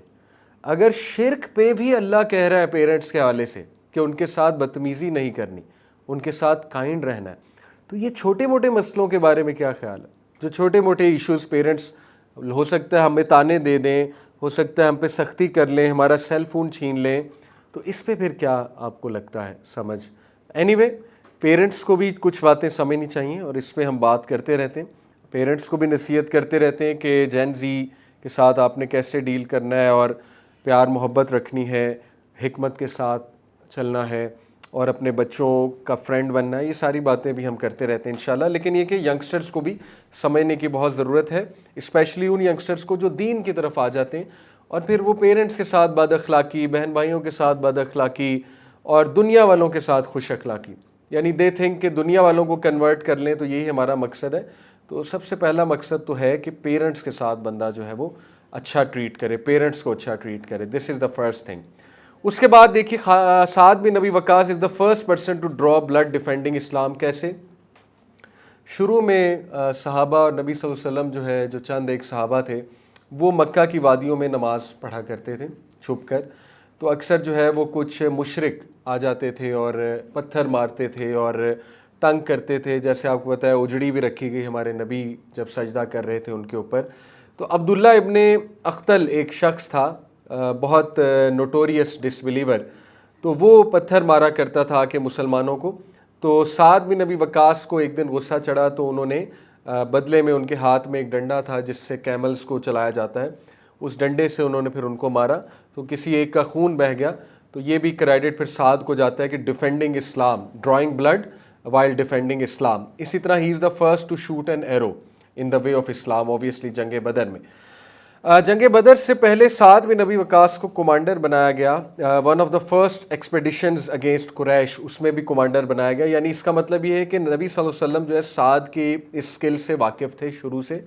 अगर शिरक पे भी अल्लाह कह रहा है पेरेंट्स के हवाले से कि उनके साथ बदतमीज़ी नहीं करनी, उनके साथ काइंड रहना है, तो ये छोटे मोटे मसलों के बारे में क्या ख्याल है? जो छोटे मोटे इश्यूज़ पेरेंट्स हो सकता है हमें ताने दे दें, हो सकता है हम पे सख्ती कर लें, हमारा सेल फ़ोन छीन लें, तो इस पे फिर क्या आपको लगता है समझ? एनीवे, पेरेंट्स को भी कुछ बातें समझनी चाहिए और इस पे हम बात करते रहते हैं। पेरेंट्स को भी नसीहत करते रहते हैं कि जेन ज़ी के साथ आपने कैसे डील करना है और प्यार मोहब्बत रखनी है, हिकमत के साथ चलना है और अपने बच्चों का फ्रेंड बनना है। ये सारी बातें भी हम करते रहते हैं इंशाल्लाह। लेकिन ये कि यंगस्टर्स को भी समझने की बहुत ज़रूरत है, स्पेशली उन यंगस्टर्स को जो दीन की तरफ आ जाते हैं और फिर वो पेरेंट्स के साथ बद अखलाकी, बहन भाइयों के साथ बद अखलाकी और दुनिया वालों के साथ खुश अखलाकी, यानी दे थिंक कि दुनिया वालों को कन्वर्ट कर लें, तो यही हमारा मकसद है। तो सबसे पहला मकसद तो है कि पेरेंट्स के साथ बंदा जो है वो अच्छा ट्रीट करे, पेरेंट्स को अच्छा ट्रीट करे, this is the first thing. उसके बाद देखिए Saad bin Nabi Waqas is the first person to draw blood defending Islam. कैसे? शुरू में सहाबा और नबी सल्लल्लाहु अलैहि वसल्लम जो है, जो चंद एक सहाबा थे, वो मक्का की वादियों में नमाज़ पढ़ा करते थे छुप कर। तो अक्सर जो है वो कुछ मुशरिक आ जाते थे और पत्थर मारते थे और तंग करते थे। जैसे आपको पता है उजड़ी भी रखी गई हमारे नबी जब सजदा कर रहे थे उनके ऊपर। तो अब्दुल्ला इब्ने अख्तल एक शख्स था, बहुत नोटोरियस डिसबिलीवर, तो वो पत्थर मारा करता था कि मुसलमानों को। तो साद बिन नबी वकास को एक दिन गुस्सा चढ़ा, तो उन्होंने बदले में उनके हाथ में एक डंडा था जिससे कैमल्स को चलाया जाता है, उस डंडे से उन्होंने फिर उनको मारा, तो किसी एक का खून बह गया। तो ये भी क्रेडिट फिर साद को जाता है कि defending Islam, drawing blood while defending Islam. इसी तरह he is the first to shoot an arrow in the way of Islam, obviously जंग बदर में। जंग बदर से पहले साद बिन नबी वकास को कमांडर बनाया गया। One of the first expeditions against Quraysh, उसमें भी कमांडर बनाया गया। यानी इसका मतलब ये है कि नबी सल्लल्लाहु अलैहि वसल्लम जो है साद की इस स्किल से वाकिफ़ थे शुरू से,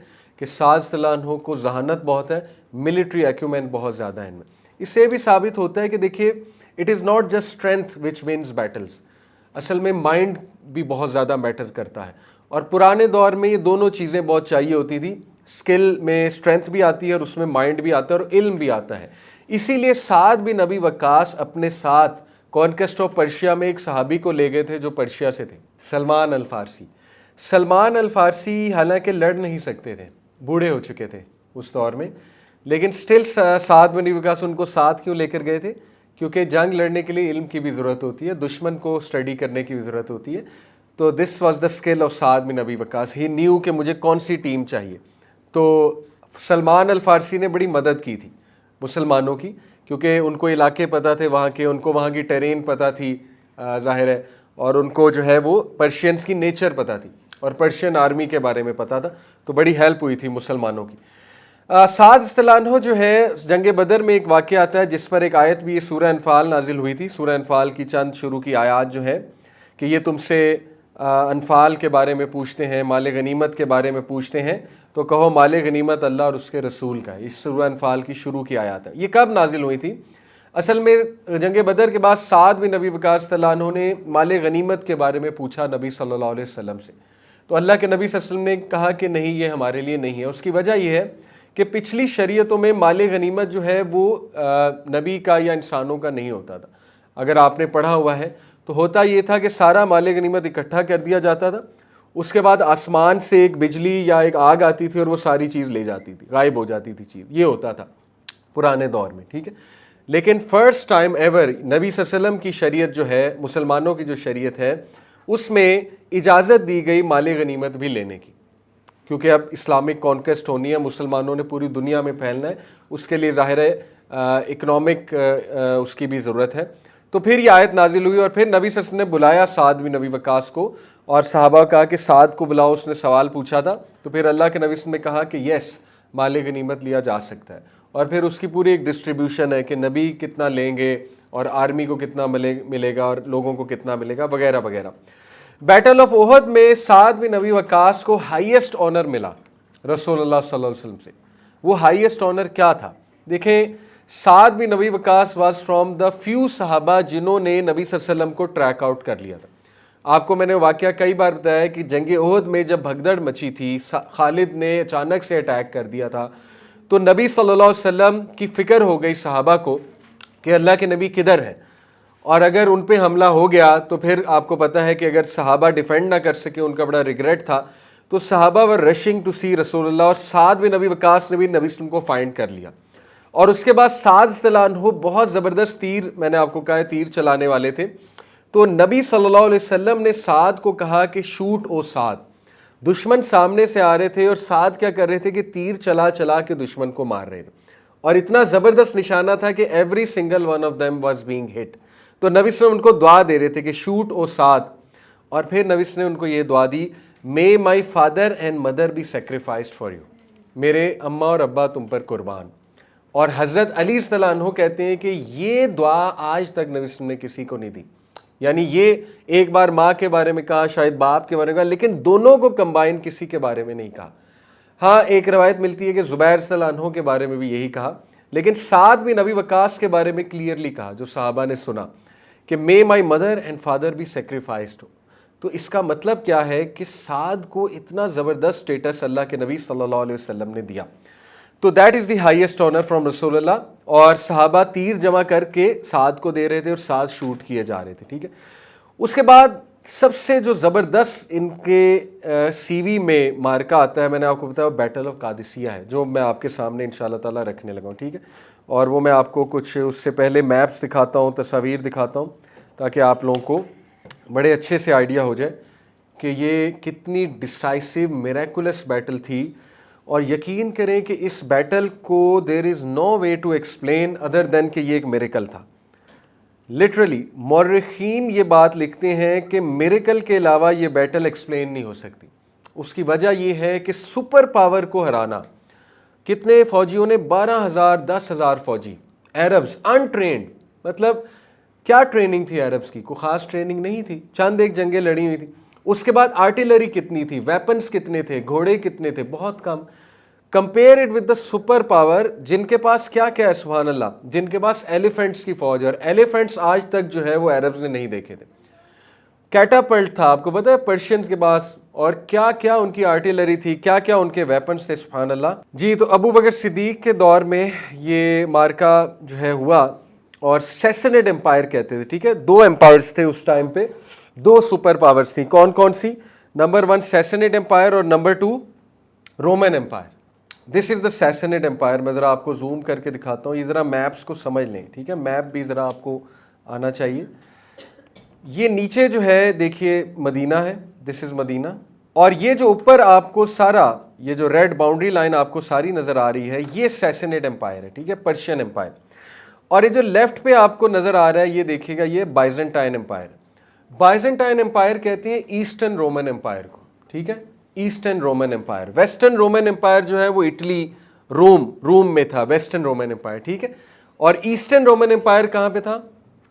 कि साद सल्लल्लाहु अन्हु को जहानत बहुत है, मिलिट्री एक्यूमेंट बहुत ज़्यादा है इनमें। इससे भी साबित होता है कि देखिए, it is not just strength which wins battles, असल में माइंड भी बहुत ज़्यादा मैटर करता है। और पुराने दौर में ये दोनों चीज़ें बहुत चाहिए होती थी, स्किल में स्ट्रेंथ भी आती है और उसमें माइंड भी आता है और इल्म भी आता है। इसीलिए साद बिन नबी वकास अपने साथ कॉन्क्वेस्ट ऑफ पर्शिया में एक सहाबी को ले गए थे जो पर्शिया से थे, सलमान अल फारसी। सलमान अल फारसी हालांकि लड़ नहीं सकते थे, बूढ़े हो चुके थे उस दौर में, लेकिन स्टिल साद बिन नबी वकास उनको साथ क्यों लेकर गए थे? क्योंकि जंग लड़ने के लिए इल्म की भी ज़रूरत होती है, दुश्मन को स्टडी करने की भी ज़रूरत होती है। तो this was the skill of Saad bin Nabi Waqas. He new कि मुझे कौन सी टीम चाहिए। तो सलमान अल फारसी ने बड़ी मदद की थी मुसलमानों की, क्योंकि उनको इलाके पता थे वहाँ के, उनको वहाँ की टेरेन पता थी ज़ाहिर है, और उनको जो है वो पर्शियंस की नेचर पता थी और पर्शियन आर्मी के बारे में पता था। तो बड़ी हेल्प हुई थी मुसलमानों की। साद इस्तिलान्हो जो है जंग बदर में एक वाक़या आता है जिस पर एक आयत भी, ये सूरह अनफाल नाजिल हुई थी। सूरह अनफाल की चंद शुरू की आयात जो है कि ये तुमसे अनफाल के बारे में पूछते हैं, माल गनीमत के बारे में पूछते हैं, तो कहो माल गनीमत अल्लाह और उसके रसूल का है। इस सूरह अनफाल की शुरू की आयत है। ये कब नाजिल हुई थी? असल में जंग बदर के बाद साद बिन नबी वकास तआला ने माल गनीमत के बारे में पूछा नबी सल्लल्लाहु अलैहि वसल्लम से। तो अल्लाह के नबी सल्लल्लाहु अलैहि वसल्लम ने कहा कि नहीं, ये हमारे लिए नहीं है। उसकी वजह यह है कि पिछली शरीयतों में माल गनीमत जो है वो नबी का या इंसानों का नहीं होता था। अगर आपने पढ़ा हुआ है तो होता ये था कि सारा माल गनीमत इकट्ठा कर दिया जाता था, उसके बाद आसमान से एक बिजली या एक आग आती थी और वो सारी चीज़ ले जाती थी, गायब हो जाती थी चीज़। ये होता था पुराने दौर में, ठीक है। लेकिन फ़र्स्ट टाइम एवर नबी सल्लल्लाहु अलैहि वसल्लम की शरीयत जो है, मुसलमानों की जो शरीयत है, उसमें इजाज़त दी गई माल गनीमत भी लेने की, क्योंकि अब इस्लामिक कॉन्क्वेस्ट होनी है, मुसलमानों ने पूरी दुनिया में फैलना है, उसके लिए ज़ाहिर है इकनॉमिक उसकी भी ज़रूरत है। तो फिर ये आयत नाजिल हुई और फिर नबी सल्लल्लाहु अलैहि वसल्लम ने बुलाया साद बिन नबी वकास को और सहाबा कहा कि साद को बुलाओ, उसने सवाल पूछा था। तो फिर अल्लाह के नबी सल्लल्लाहु अलैहि वसल्लम ने कहा कि यस, माल गनीमत लिया जा सकता है। और फिर उसकी पूरी एक डिस्ट्रीब्यूशन है कि नबी कितना लेंगे और आर्मी को कितना मिलेगा और लोगों को कितना मिलेगा वगैरह वगैरह। बैटल ऑफ ओहद में साद बिन नबी वकास को हाईएस्ट ऑनर मिला रसूलुल्लाह सल्लल्लाहु अलैहि वसल्लम से। वो हाईएस्ट ऑनर क्या था? देखें, साद bin Nabi Waqas was from the few सहाबा जिन्होंने नबी सल्लल्लाहु अलैहि वसल्लम को ट्रैक आउट कर लिया था। आपको मैंने वाकया कई बार बताया कि जंग ओहद में जब भगदड़ मची थी, खालिद ने अचानक से अटैक कर दिया था, तो नबी सल्लल्लाहु अलैहि वसल्लम की फ़िक्र हो गई सहाबा को कि अल्लाह के नबी किधर है, और अगर उन पे हमला हो गया तो फिर आपको पता है कि अगर सहाबा डिफेंड ना कर सके, उनका बड़ा रिग्रेट था। तो सहाबा वर रशिंग टू सी रसूलुल्लाह, और साद बिन नबी वकास ने भी नबी वसल्लम को फाइंड कर लिया। और उसके बाद साद रज़ियल्लाहु बहुत ज़बरदस्त तीर, मैंने आपको कहा है तीर चलाने वाले थे। तो नबी सल्लल्लाहु अलैहि वसल्लम ने साद को कहा कि शूट ओ साद। दुश्मन सामने से आ रहे थे और साद क्या कर रहे थे कि तीर चला चला के दुश्मन को मार रहे थे, और इतना ज़बरदस्त निशाना था कि every single one of them was being hit. तो नबी सल्लल्लाहु उनको दुआ दे रहे थे कि शूट ओ साद। और फिर नबी ने उनको ये दुआ दी, may my father and mother be sacrificed for you, मेरे अम्मा और अब्बा तुम पर कुर्बान। और हज़रत अली रज़ियल्लाहु अन्हु कहते हैं कि ये दुआ आज तक नबी ने किसी को नहीं दी। यानी ये एक बार माँ के बारे में कहा, शायद बाप के बारे में कहा, लेकिन दोनों को कंबाइन किसी के बारे में नहीं कहा। हाँ, एक रवायत मिलती है कि ज़ुबैर रज़ियल्लाहु अन्हु के बारे में भी यही कहा, लेकिन साद बिन नबी वकास के बारे में क्लियरली कहा, जो सहाबा ने सुना कि मे माई मदर एंड फादर भी सेक्रीफाइस्ड हो। तो इसका मतलब क्या है कि साद को इतना ज़बरदस्त स्टेटस अल्लाह के नबी सल्लल्लाहु अलैहि वसल्लम ने दिया। तो that is the highest honour from रसूलुल्लाह। और सहाबा तीर जमा करके साद को दे रहे थे और साद शूट किए जा रहे थे, ठीक है। उसके बाद सबसे जो ज़बरदस्त इनके सीवी में मार्का आता है, मैंने आपको बताया बैटल ऑफ कादिसिया है, जो मैं आपके सामने इंशाअल्लाह ताला रखने लगा हूँ, ठीक है। और वो मैं आपको कुछ उससे पहले मैप्स दिखाता हूँ, तस्वीर दिखाता हूँ, ताकि आप लोगों को बड़े अच्छे से आइडिया हो जाए कि ये कितनी डिसाइसिव मिरेकुलस बैटल थी। और यकीन करें कि इस बैटल को there is no way to explain other than कि ये एक मिरेकल था। लिटरली मौरखीन ये बात लिखते हैं कि मिरेकल के अलावा ये बैटल एक्सप्लेन नहीं हो सकती। उसकी वजह ये है कि सुपर पावर को हराना कितने फौजियों ने? 12,000, 10,000 फौजी अरब्स अनट्रेंड। मतलब क्या ट्रेनिंग थी अरब्स की? कोई खास ट्रेनिंग नहीं थी, चंद एक जंगें लड़ी हुई थी। उसके बाद आर्टिलरी कितनी थी, वेपन्स कितने थे, घोड़े कितने थे? बहुत कम। Compare it with the super power जिनके पास क्या क्या है, सुभान अल्लाह, जिनके पास एलिफेंट्स की फौज, और एलिफेंट्स आज तक जो है वो अरब्स ने नहीं देखे थे। कैटापल्ट था, आपको पता है, पर्शियंस के पास, और क्या क्या उनकी आर्टिलरी थी, क्या क्या उनके वेपन्स थे, सुभान अल्लाह जी। तो अबू बकर सिद्दीक के दौर में ये मार्का जो है हुआ, और सैसनेड एम्पायर कहते थे, ठीक है। दो एम्पायर्स थे उस टाइम पे, दो सुपर पावर्स थी। कौन कौन सी? नंबर 1 सैसनेड एम्पायर, और number 2 Roman empire. This is the Sassanid empire. मैं ज़रा आपको जूम करके दिखाता हूँ, ये ज़रा मैप्स को समझ लें, ठीक है। मैप भी ज़रा आपको आना चाहिए। ये नीचे जो है देखिए मदीना है, दिस इज़ मदीना, और ये जो ऊपर आपको सारा ये जो रेड बाउंड्री लाइन आपको सारी नज़र आ रही है, ये सैसनेड एम्पायर है, ठीक है, पर्शियन एम्पायर। और ये जो लेफ्ट पे आपको नज़र आ रहा है, ये देखिएगा, ये बाइजेंटाइन एम्पायर। बाइजेंटाइन एम्पायर कहते हैं ईस्टर्न रोमन एम्पायर को, ठीक है, eastern Roman empire. Western Roman empire जो है वो इटली, रोम में था, वेस्टर्न रोमन एम्पायर, ठीक है। और ईस्टर्न रोमन एम्पायर कहाँ पे था?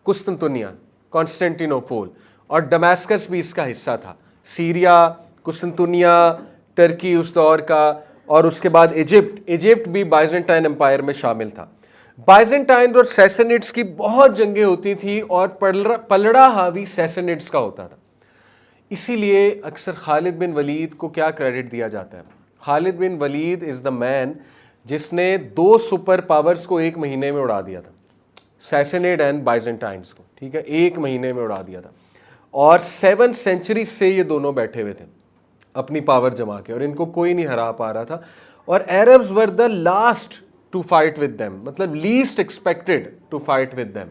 कुस्तुनतुनिया, कॉन्स्टेंटिनोपोल, और डमास्कस भी इसका हिस्सा था। सीरिया, कुस्तुनतुनिया, टर्की उस दौर का, और उसके बाद इजिप्ट भी बाइजेंटाइन एम्पायर में शामिल था। बाइजेंटाइन और सैसनिड्स की बहुत जंगें होती थी, और पलड़ा हावी सैसनिड्स का होता था। इसीलिए अक्सर खालिद बिन वलीद को क्या क्रेडिट दिया जाता है? Khalid bin Waleed is the man जिसने 2 सुपर पावर्स को एक महीने में उड़ा दिया था, सैसनेड एंड बाइजेंटाइंस को, ठीक है, एक महीने में उड़ा दिया था। और 7 सेंचुरी से ये दोनों बैठे हुए थे अपनी पावर जमा के, और इनको कोई नहीं हरा पा रहा था। और Arabs were the last to fight with them, मतलब least expected to fight with them.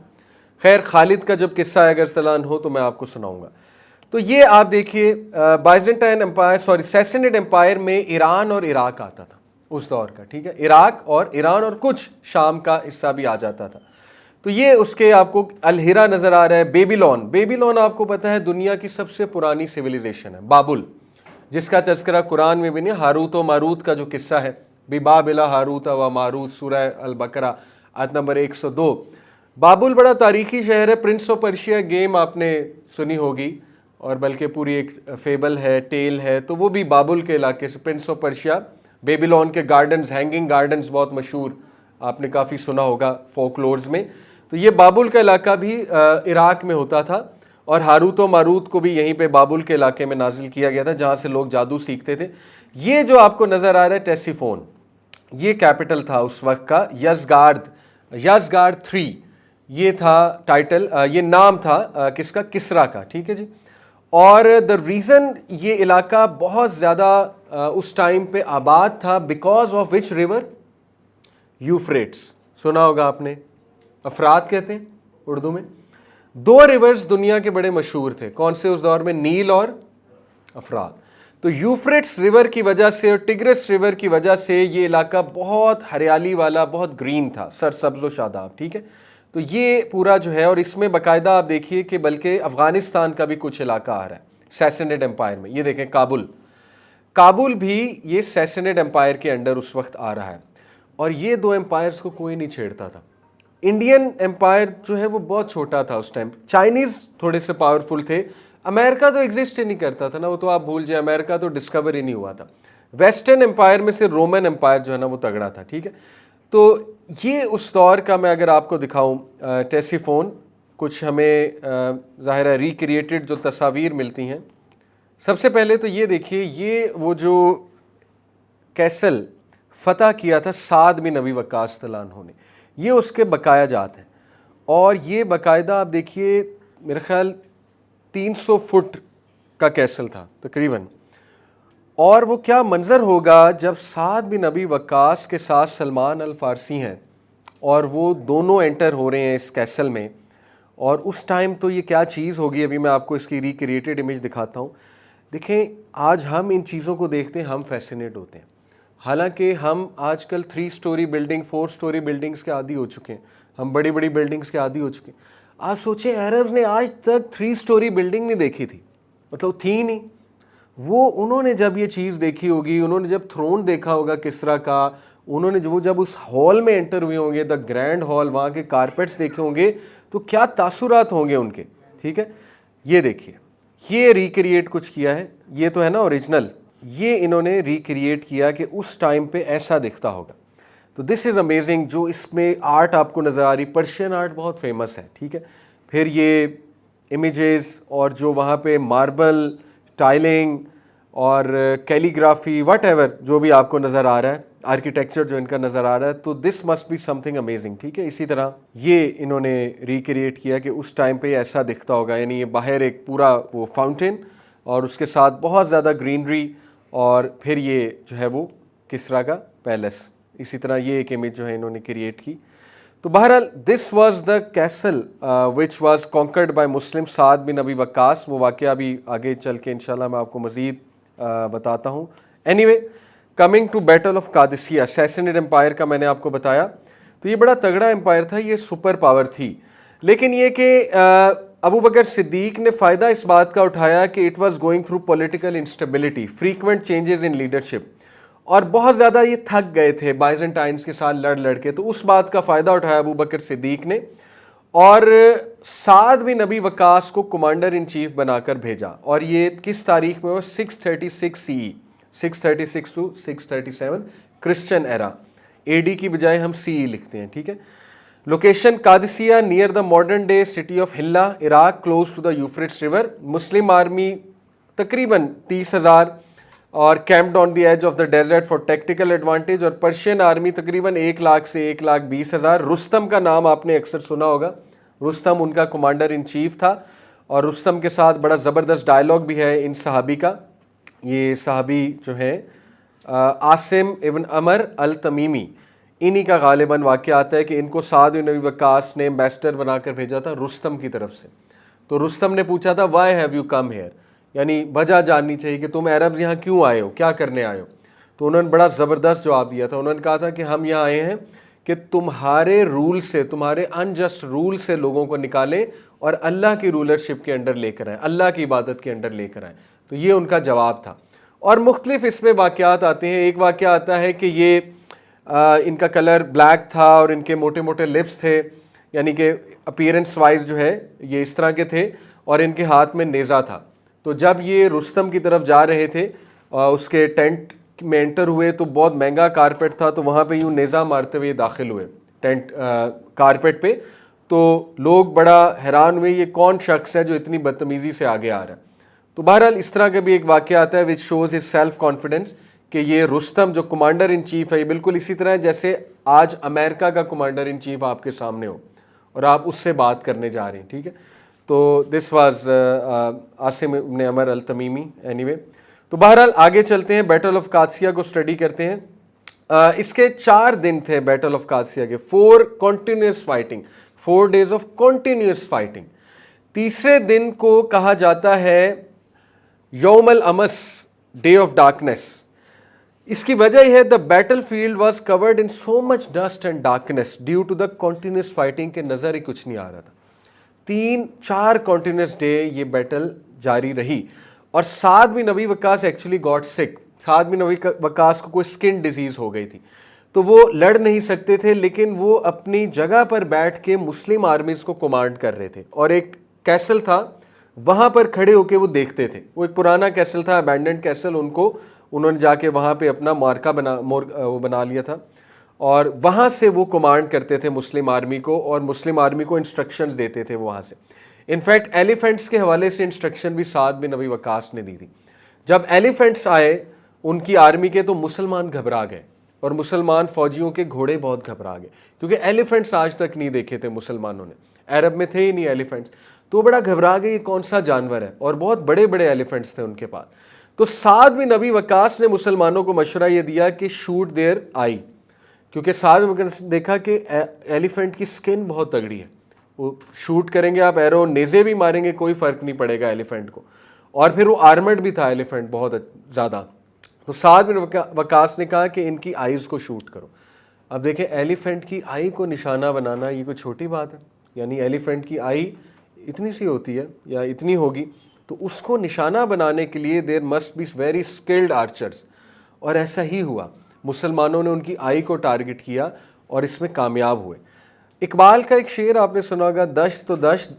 खैर, खालिद का जब किस्सा है, अगर सलान हो तो मैं आपको सुनाऊंगा। तो ये आप देखिए, बाइजेंटाइन एम्पायर, सॉरी सैसनेड एम्पायर में ईरान और इराक आता था उस दौर का, ठीक है, इराक और ईरान, और कुछ शाम का हिस्सा भी आ जाता था। तो ये उसके आपको अलहिरा नज़र आ रहा है। बेबीलोन आपको पता है दुनिया की सबसे पुरानी सिविलाइजेशन है, बाबुल, जिसका तज़किरा कुरान में भी नहीं, हारूत व मारूत का जो किस्सा है, बिबाबिला हारूत व मारूत, सूरह अल बकरा आयत नंबर 102। बाबुल बड़ा तारीखी शहर है। प्रिंस ऑफ पर्शिया गेम आपने सुनी होगी, और बल्कि पूरी एक फेबल है, टेल है, तो वो भी बाबुल के इलाके से, प्रिंस ऑफ पर्शिया। बेबीलोन के गार्डन्स, हैंगिंग गार्डन्स बहुत मशहूर, आपने काफ़ी सुना होगा फोकलोर्स में। तो ये बाबुल का इलाका भी इराक में होता था, और हारूत व मारूत को भी यहीं पे बाबुल के इलाके में नाजिल किया गया था, जहाँ से लोग जादू सीखते थे। ये जो आपको नज़र आ रहा है टेसिफोन, ये कैपिटल था उस वक्त का। यज़गार्ड 3 ये था टाइटल, ये नाम था किसका? किसरा का, ठीक है जी। और द रीज़न ये इलाका बहुत ज़्यादा उस टाइम पे आबाद था, because of which river? Euphrates, सुना होगा आपने, अफरात कहते हैं उर्दू में। 2 रिवर्स दुनिया के बड़े मशहूर थे, कौन से उस दौर में? नील और अफरात। तो यूफ्रेट्स रिवर की वजह से और टिग्रिस रिवर की वजह से ये इलाका बहुत हरियाली वाला, बहुत ग्रीन था, सरसब्ज़ व शादाब, ठीक है। तो ये पूरा जो है, और इसमें बाकायदा आप देखिए कि बल्कि अफ़गानिस्तान का भी कुछ इलाका आ रहा है सैसनेड एम्पायर में। ये देखें काबुल भी ये सैसनेड एम्पायर के अंडर उस वक्त आ रहा है। और ये 2 एम्पायर्स को कोई नहीं छेड़ता था। इंडियन एम्पायर जो है वो बहुत छोटा था उस टाइम, चाइनीज़ थोड़े से पावरफुल थे, अमेरिका तो एग्जिस्ट ही नहीं करता था ना, वो तो आप भूल जाए, अमेरिका तो डिस्कवर ही नहीं हुआ था। वेस्टर्न एम्पायर में से रोमन एम्पायर जो है ना वो तगड़ा था, ठीक है। तो ये उस दौर का मैं अगर आपको दिखाऊं टेसिफोन, कुछ हमें ज़ाहिर है रिक्रिएटेड जो तस्वीर मिलती हैं। सबसे पहले तो ये देखिए, ये वो जो कैसल फतह किया था साद बिन नबी वक्कास तलान्हु ने, ये उसके बकाया जात हैं। और ये बाकायदा आप देखिए, मेरे ख्याल 300 फुट का कैसल था तकरीबन। और वो क्या मंज़र होगा जब साद बिन नबी वक्कास के साथ सलमान अल फ़ारसी हैं, और वो दोनों एंटर हो रहे हैं इस कैसल में। और उस टाइम तो ये क्या चीज़ होगी, अभी मैं आपको इसकी रिक्रिएटेड इमेज दिखाता हूँ। देखें, आज हम इन चीज़ों को देखते हैं, हम फैसिनेट होते हैं, हालांकि हम आजकल 3 स्टोरी बिल्डिंग, 4 स्टोरी बिल्डिंग्स के आदी हो चुके हैं, हम बड़ी बड़ी बिल्डिंग्स के आदी हो चुके हैं। आप सोचें, अरब्स ने आज तक 3 स्टोरी बिल्डिंग नहीं देखी थी, मतलब थी नहीं। वो उन्होंने जब ये चीज़ देखी होगी, उन्होंने जब थ्रोन देखा होगा किसरा का, उन्होंने जो जब उस हॉल में एंटर हुए होंगे, द ग्रैंड हॉल, वहाँ के कारपेट्स देखे होंगे, तो क्या तासुरात होंगे उनके। ठीक है, ये देखिए, ये रिक्रिएट कुछ किया है, ये तो है ना ओरिजिनल, ये इन्होंने रिक्रिएट किया कि उस टाइम पे ऐसा दिखता होगा। तो दिस इज़ अमेजिंग। जो इसमें आर्ट आपको नज़र आ रही, पर्शियन आर्ट बहुत फेमस है। ठीक है, फिर ये इमेजेस और जो वहाँ पे मार्बल टाइलिंग और कैलीग्राफी वट जो भी आपको नज़र आ रहा है, आर्किटेक्चर जो इनका नज़र आ रहा है, तो this must be something amazing. ठीक है, इसी तरह ये इन्होंने रिक्रिएट किया कि उस टाइम पे ऐसा दिखता होगा, यानी ये बाहर एक पूरा वो फाउंटेन और उसके साथ बहुत ज़्यादा ग्रीनरी, और फिर ये जो है वो किसरा का पैलेस। इसी तरह ये एक इमेज जो है इन्होंने क्रिएट की। तो बहरहाल this was the castle which was conquered by Muslim, Saad bin Abi Waqqas. वो वाक़या भी आगे चल के इंशाल्लाह मैं आपको मज़ीद बताता हूँ। Anyway, coming to battle of Qadisiyyah, Sassanid empire का मैंने आपको बताया। तो ये बड़ा तगड़ा एम्पायर था, ये सुपर पावर थी, लेकिन ये कि अबू बकर सिद्दीक ने फ़ायदा इस बात का उठाया कि it was going through political instability, frequent changes in leadership, और बहुत ज़्यादा ये थक गए थे बाइजेंटाइन्स के साथ लड़ के। तो उस बात का फ़ायदा उठाया अबू बकर सिद्दीक ने और साद बिन नबी वकास को कमांडर इन चीफ बनाकर भेजा। और ये किस तारीख में हुआ? 636 CE, 636 to 637 Christian era. AD की बजाय हम CE लिखते हैं। ठीक है, location Qadisiyyah near the modern day city of Hilla, Iraq, close to the Euphrates river. Muslim army तकरीबन 30,000 और camped on the edge of the desert for tactical advantage, और पर्शियन आर्मी तकरीबन 1 लाख से 1,20,000। रुस्तम का नाम आपने अक्सर सुना होगा, रुस्तम उनका कमांडर इन चीफ था, और रुस्तम के साथ बड़ा ज़बरदस्त डायलॉग भी है इन सहाबी का। ये सहाबी जो है आसिम इब्न अमर अल तमीमी, इन्हीं का गालिबन वाक़या आता है कि इनको साद बिन नबी वक्कास ने एम्बेसडर बनाकर भेजा था रुस्तम की तरफ से। तो रुस्तम ने पूछा था why have you come here, यानी वजह जाननी चाहिए कि तुम अरब्स यहाँ क्यों आए हो, क्या करने आए हो। तो उन्होंने बड़ा ज़बरदस्त जवाब दिया था। उन्होंने कहा था कि हम यहाँ आए हैं कि तुम्हारे रूल से, तुम्हारे अनजस्ट रूल से लोगों को निकालें और अल्लाह की रूलरशिप के अंडर लेकर आएँ, अल्लाह की इबादत के अंडर लेकर आएँ। तो ये उनका जवाब था। और मुख्तलिफ इसमें वाक़यात आते हैं। एक वाक़या आता है कि ये इनका कलर ब्लैक था और इनके मोटे मोटे लिप्स थे, यानी कि अपीयरेंस वाइज जो है ये इस तरह के थे, और इनके हाथ में नेज़ा था। तो जब ये रुस्तम की तरफ जा रहे थे, उसके टेंट में एंटर हुए तो बहुत महंगा कारपेट था, तो वहाँ पे यूँ नेज़ा मारते हुए दाखिल हुए टेंट कारपेट पे। तो लोग बड़ा हैरान हुए, ये कौन शख्स है जो इतनी बदतमीज़ी से आगे आ रहा है। तो बहरहाल इस तरह का भी एक वाक़या आता है which shows his self confidence, कि ये रुस्तम जो कमांडर इन चीफ है, ये बिल्कुल इसी तरह है जैसे आज अमेरिका का कमांडर इन चीफ आपके सामने हो और आप उससे बात करने जा रहे हैं। ठीक है, तो this was Asim ibn Amr al Tamimi. Anyway, तो बहरहाल आगे चलते हैं, बैटल ऑफ कादसिया को स्टडी करते हैं। इसके 4 दिन थे बैटल ऑफ कादसिया के, 4 continuous fighting, 4 days of continuous fighting. तीसरे दिन को कहा जाता है यौम अल अमस, डे ऑफ डार्कनेस। इसकी वजह यह है the battlefield was covered in so much dust and darkness due to the continuous fighting, के नज़र ही कुछ नहीं आ रहा था। 3-4 कॉन्टीन्यूस डे ये बैटल जारी रही। और साद बिन नबी वक्कास एक्चुअली गॉट सिक। साद बिन नबी वक्कास को कोई स्किन डिजीज़ हो गई थी, तो वो लड़ नहीं सकते थे, लेकिन वो अपनी जगह पर बैठ के मुस्लिम आर्मीज़ को कमांड कर रहे थे। और एक कैसल था, वहाँ पर खड़े होके वो देखते थे। वो एक पुराना कैसल था, अबैंडन्ड कैसल, उन्होंने जाके वहाँ पे अपना मार्का बना लिया था, और वहाँ से वो कमांड करते थे मुस्लिम आर्मी को, और मुस्लिम आर्मी को इंस्ट्रक्शंस देते थे वहाँ से। इनफैक्ट एलिफेंट्स के हवाले से इंस्ट्रक्शन भी साद बिन नबी वक्कास ने दी थी। जब एलिफेंट्स आए उनकी आर्मी के, तो मुसलमान घबरा गए, और मुसलमान फ़ौजियों के घोड़े बहुत घबरा गए, क्योंकि एलिफेंट्स आज तक नहीं देखे थे मुसलमानों ने, अरब में थे ही नहीं एलिफेंट्स। तो बड़ा घबरा गए, ये कौन सा जानवर है, और बहुत बड़े बड़े एलिफेंट्स थे उनके पास। तो साद बिन नबी वक्कास ने मुसलमानों को मशवरा ये दिया कि शूट देयर आई, क्योंकि साद बिन वक्कास ने देखा कि एलिफेंट की स्किन बहुत तगड़ी है, वो शूट करेंगे आप एरो, नेज़े भी मारेंगे, कोई फ़र्क नहीं पड़ेगा एलिफेंट को, और फिर वो आर्मर्ड भी था एलिफेंट बहुत ज़्यादा। तो साद बिन वक्कास ने कहा कि इनकी आइज़ को शूट करो। अब देखें, एलिफेंट की आई को निशाना बनाना ये कोई छोटी बात है, यानी एलिफेंट की आई इतनी सी होती है या इतनी होगी, तो उसको निशाना बनाने के लिए there must be very skilled archers, और ऐसा ही हुआ। मुसलमानों ने उनकी आई को टारगेट किया और इसमें कामयाब हुए। इकबाल का एक शेर आपने सुना होगा, दश्त तो दश्त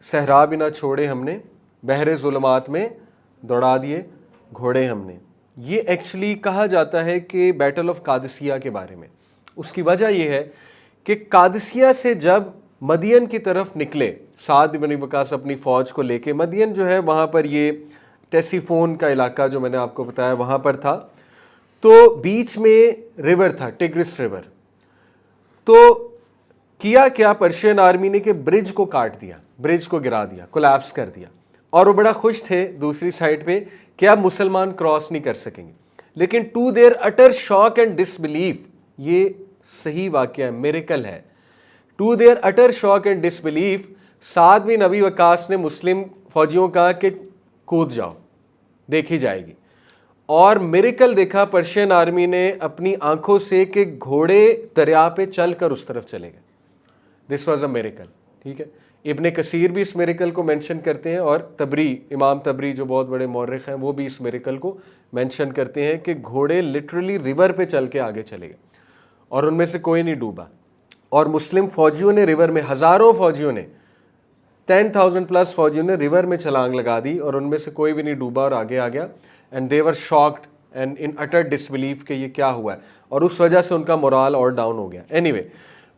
सहरा भी ना छोड़े हमने, बहरे ज़ुल्मात में दौड़ा दिए घोड़े हमने। ये एक्चुअली कहा जाता है कि बैटल ऑफ कादसिया के बारे में। उसकी वजह यह है कि कादसिया से जब मदियन की तरफ निकले साद इब्न वकास अपनी फ़ौज को लेके, मदियन जो है वहाँ पर ये टेसीफोन का इलाका जो मैंने आपको बताया वहाँ पर था, तो बीच में रिवर था, टिग्रिस रिवर। तो किया क्या पर्शियन आर्मी ने कि ब्रिज को काट दिया, ब्रिज को गिरा दिया, कोलैप्स कर दिया, और वो बड़ा खुश थे दूसरी साइड पे कि अब मुसलमान क्रॉस नहीं कर सकेंगे। लेकिन to their utter shock and disbelief, ये सही वाकया है, मिरेकल है, to their utter shock and disbelief Saad bin Abi Waqas ने मुस्लिम फौजियों का कि कूद जाओ, देखी जाएगी। और मिरेकल देखा पर्शियन आर्मी ने अपनी आंखों से कि घोड़े दरिया पे चल कर उस तरफ चले गए। दिस वॉज अ मिरेकल, ठीक है। इब्ने कसीर भी इस मिरेकल को मेंशन करते हैं, और तबरी, इमाम तबरी जो बहुत बड़े मौर्रिख हैं, वो भी इस मिरेकल को मेंशन करते हैं कि घोड़े लिटरली रिवर पे चल के आगे चले गए और उनमें से कोई नहीं डूबा। और मुस्लिम फौजियों ने रिवर में, हज़ारों फौजियों ने, 10,000 प्लस फौजियों ने रिवर में छलांग लगा दी और उनमें से कोई भी नहीं डूबा और आगे आ गया। And they were shocked and in utter disbelief कि ये क्या हुआ है, और उस वजह से उनका मोराल और डाउन हो गया। एनीवे,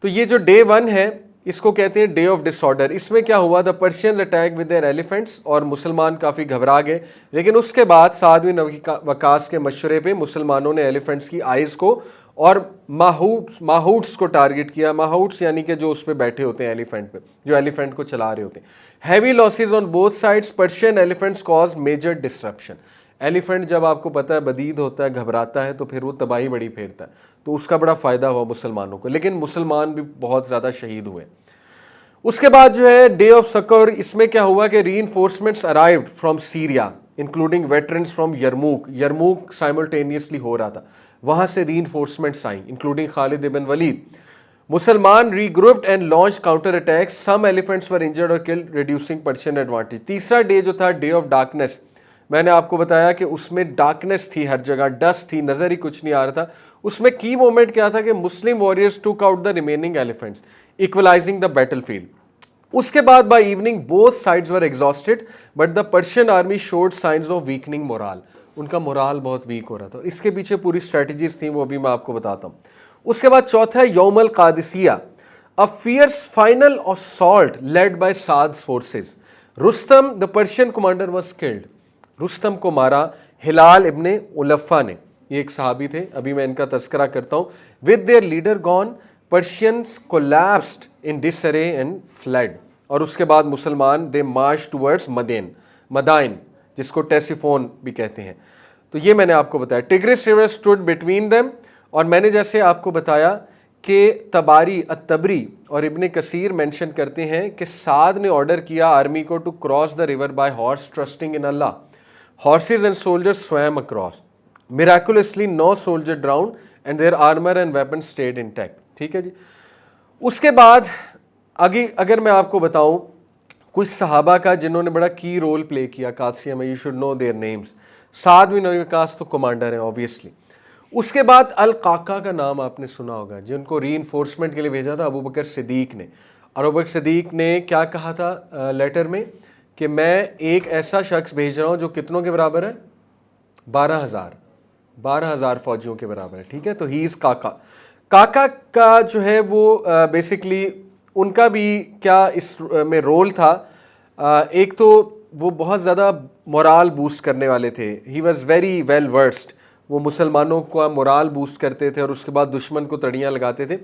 तो ये जो डे 1 है इसको कहते हैं डे ऑफ डिसऑर्डर। इसमें क्या हुआ, the Persians attack with their elephants, और मुसलमान काफ़ी घबरा गए। लेकिन उसके बाद साद बिन वकास के मशवरे पे मुसलमानों ने एलिफेंट्स की आइज़ को और माहूट्स को टारगेट किया। माहूट्स यानी कि जो उस पर बैठे होते हैं एलिफेंट पे, जो एलिफेंट को चला रहे होते हैं। Heavy losses on both sides, Persian elephants cause major disruption. Elephant जब आपको पता है बदीद होता है, घबराता है, तो फिर वो तबाही बड़ी फेरता है, तो उसका बड़ा फ़ायदा हुआ मुसलमानों को। लेकिन मुसलमान भी बहुत ज़्यादा शहीद हुए। उसके बाद जो है डे ऑफ सकर, इसमें क्या हुआ कि reinforcements arrived from Syria including veterans from Yarmouk. Yarmouk simultaneously हो रहा था, वहाँ से रीइंफोर्समेंट्स आई इंक्लूडिंग खालिद इबन वलीद। मुसलमान regrouped and launch counter attacks, some elephants were injured और किल्ड, रिड्यूसिंग पर्शियन एडवांटेज। तीसरा डे जो था डे ऑफ डार्कनेस, मैंने आपको बताया कि उसमें डार्कनेस थी, हर जगह डस्ट थी, नज़र ही कुछ नहीं आ रहा था। उसमें की मोमेंट क्या था कि Muslim warriors took out the remaining elephants, equalising the battlefield. उसके बाद by evening both sides were exhausted but the Persian army showed signs of weakening morale. उनका मोराल बहुत वीक हो रहा था। इसके पीछे पूरी स्ट्रेटजीज थी, वो भी मैं आपको बताता हूँ। उसके बाद चौथा है यौमल Qadisiyyah, a fierce final assault led by Saad's forces. Rustam the Persian commander was killed. Rustam को मारा हिलाल इब्ने उलफ़ा ने, ये एक सहाबी थे, अभी मैं इनका तस्करा करता हूँ। With their leader gone, Persians collapsed in disarray and fled. और उसके बाद मुसलमान दे मार्च टुवर्ड्स मदाइन, जिसको टेसीफोन भी कहते हैं। तो ये मैंने आपको बताया। Tigris river stood between them, और मैंने जैसे आपको बताया कि तबारी, अतबरी और इब्ने कसीर मेंशन करते हैं कि साद ने ऑर्डर किया आर्मी को to cross the river by horse, trusting in Allah. Horses and soldiers swam across. Miraculously, no soldier drowned and their armor and weapons stayed intact. ठीक है जी। उसके बाद आगे अगर मैं आपको बताऊं कुछ सहाबा का जिन्होंने बड़ा की रोल प्ले किया कादसिया में, you should know their names. Saad bin Abi Waqqas तो कमांडर हैं ऑब्वियसली। उसके बाद अल काका का नाम आपने सुना होगा, जिनको रीइंफोर्समेंट के लिए भेजा था अबू बकर सिद्दीक ने। और अबू बकर सिद्दीक ने क्या कहा था लेटर में कि मैं एक ऐसा शख्स भेज रहा हूँ जो कितनों के बराबर है, 12,000 फौजियों के बराबर है। ठीक है, तो ही इज़ काका। काका का जो है वो बेसिकली उनका भी क्या इस में रोल था। एक तो वो बहुत ज़्यादा मोराल बूस्ट करने वाले थे, he was very well versed. वो मुसलमानों का मोराल बूस्ट करते थे और उसके बाद दुश्मन को तड़ियाँ लगाते थे।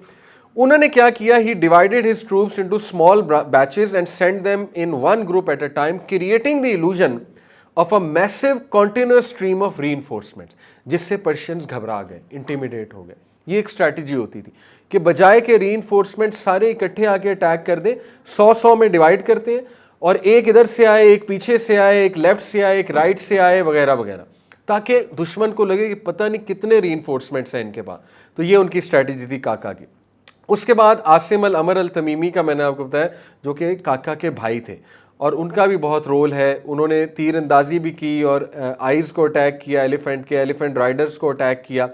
उन्होंने क्या किया, he divided his troops into small batches and sent them in one group at a time, creating the illusion of a massive continuous stream of reinforcement, जिससे पर्शियंस घबरा गए, इंटिमिडेट हो गए। ये एक स्ट्रैटेजी होती थी कि बजाय के रीइंफोर्समेंट सारे इकट्ठे आके अटैक कर दें, 100 में डिवाइड करते हैं और एक इधर से आए, एक पीछे से आए, एक लेफ्ट से आए, एक राइट से आए, वगैरह वगैरह, ताकि दुश्मन को लगे कि पता नहीं कितने रीइंफोर्समेंट्स हैं इनके पास। तो ये उनकी स्ट्रैटेजी थी काका की। उसके बाद आसिम अल अमर अल तमीमी का मैंने आपको बताया, जो कि काका के भाई थे और उनका भी बहुत रोल है। उन्होंने तीर अंदाजी भी की और आइज़ को अटैक किया, एलिफेंट राइडर्स को अटैक किया।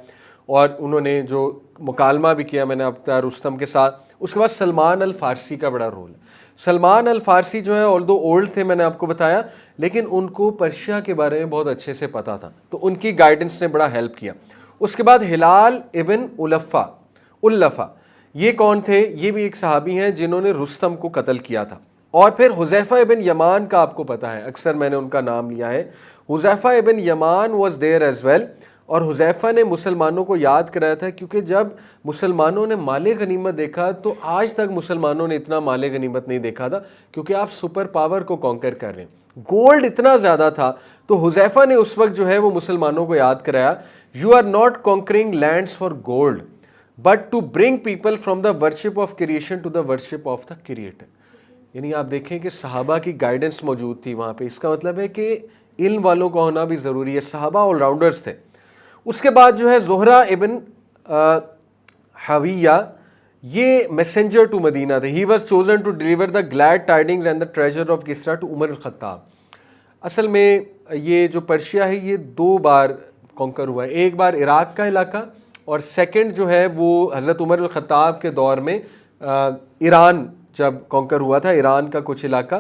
और उन्होंने जो मुकालमा भी किया मैंने अब तक रुस्तम के साथ। उसके बाद सलमान अल फ़ारसी का बड़ा रोल है। सलमान अल फ़ारसी जो है ऑल्दो ओल्ड थे मैंने आपको बताया, लेकिन उनको पर्शिया के बारे में बहुत अच्छे से पता था, तो उनकी गाइडेंस ने बड़ा हेल्प किया। उसके बाद हिलाल इब्न उल्लफ़ा, ये कौन थे? ये भी एक सहाबी हैं जिन्होंने रुस्तम को कत्ल किया था। और फिर हुज़ैफ़ा इब्न यमान का आपको पता है, अक्सर मैंने उनका नाम लिया है। हुज़ैफ़ा इब्न यमान वाज देयर एज़ वेल, और हुज़ैफ़ा ने मुसलमानों को याद कराया था, क्योंकि जब मुसलमानों ने माले गनीमत देखा तो आज तक मुसलमानों ने इतना माले गनीमत नहीं देखा था, क्योंकि आप सुपर पावर को कॉन्कर कर रहे हैं। गोल्ड इतना ज़्यादा था, तो हुज़ैफ़ा ने उस वक्त जो है वो मुसलमानों को याद कराया, you are not conquering lands for gold but to bring people from the worship of creation to the worship of the creator. यानी आप देखें कि सहाबा की गाइडेंस मौजूद थी वहाँ पे। इसका मतलब है कि इल्म वालों का होना भी ज़रूरी है। सहाबा ऑलराउंडर्स थे। उसके बाद जो है ज़ोहरा इब्न हविया, ये मैसेंजर टू मदीना थे। He was chosen to deliver the glad tidings and the treasure of Kisra to Umar al Khattab. असल में ये जो पर्शिया है ये 2 बार कॉन्कर हुआ है, एक बार इराक़ का इलाका, और सेकंड जो है वो हज़रत उमर अल खत्ताब के दौर में ईरान जब कॉन्कर हुआ था, ईरान का कुछ इलाका,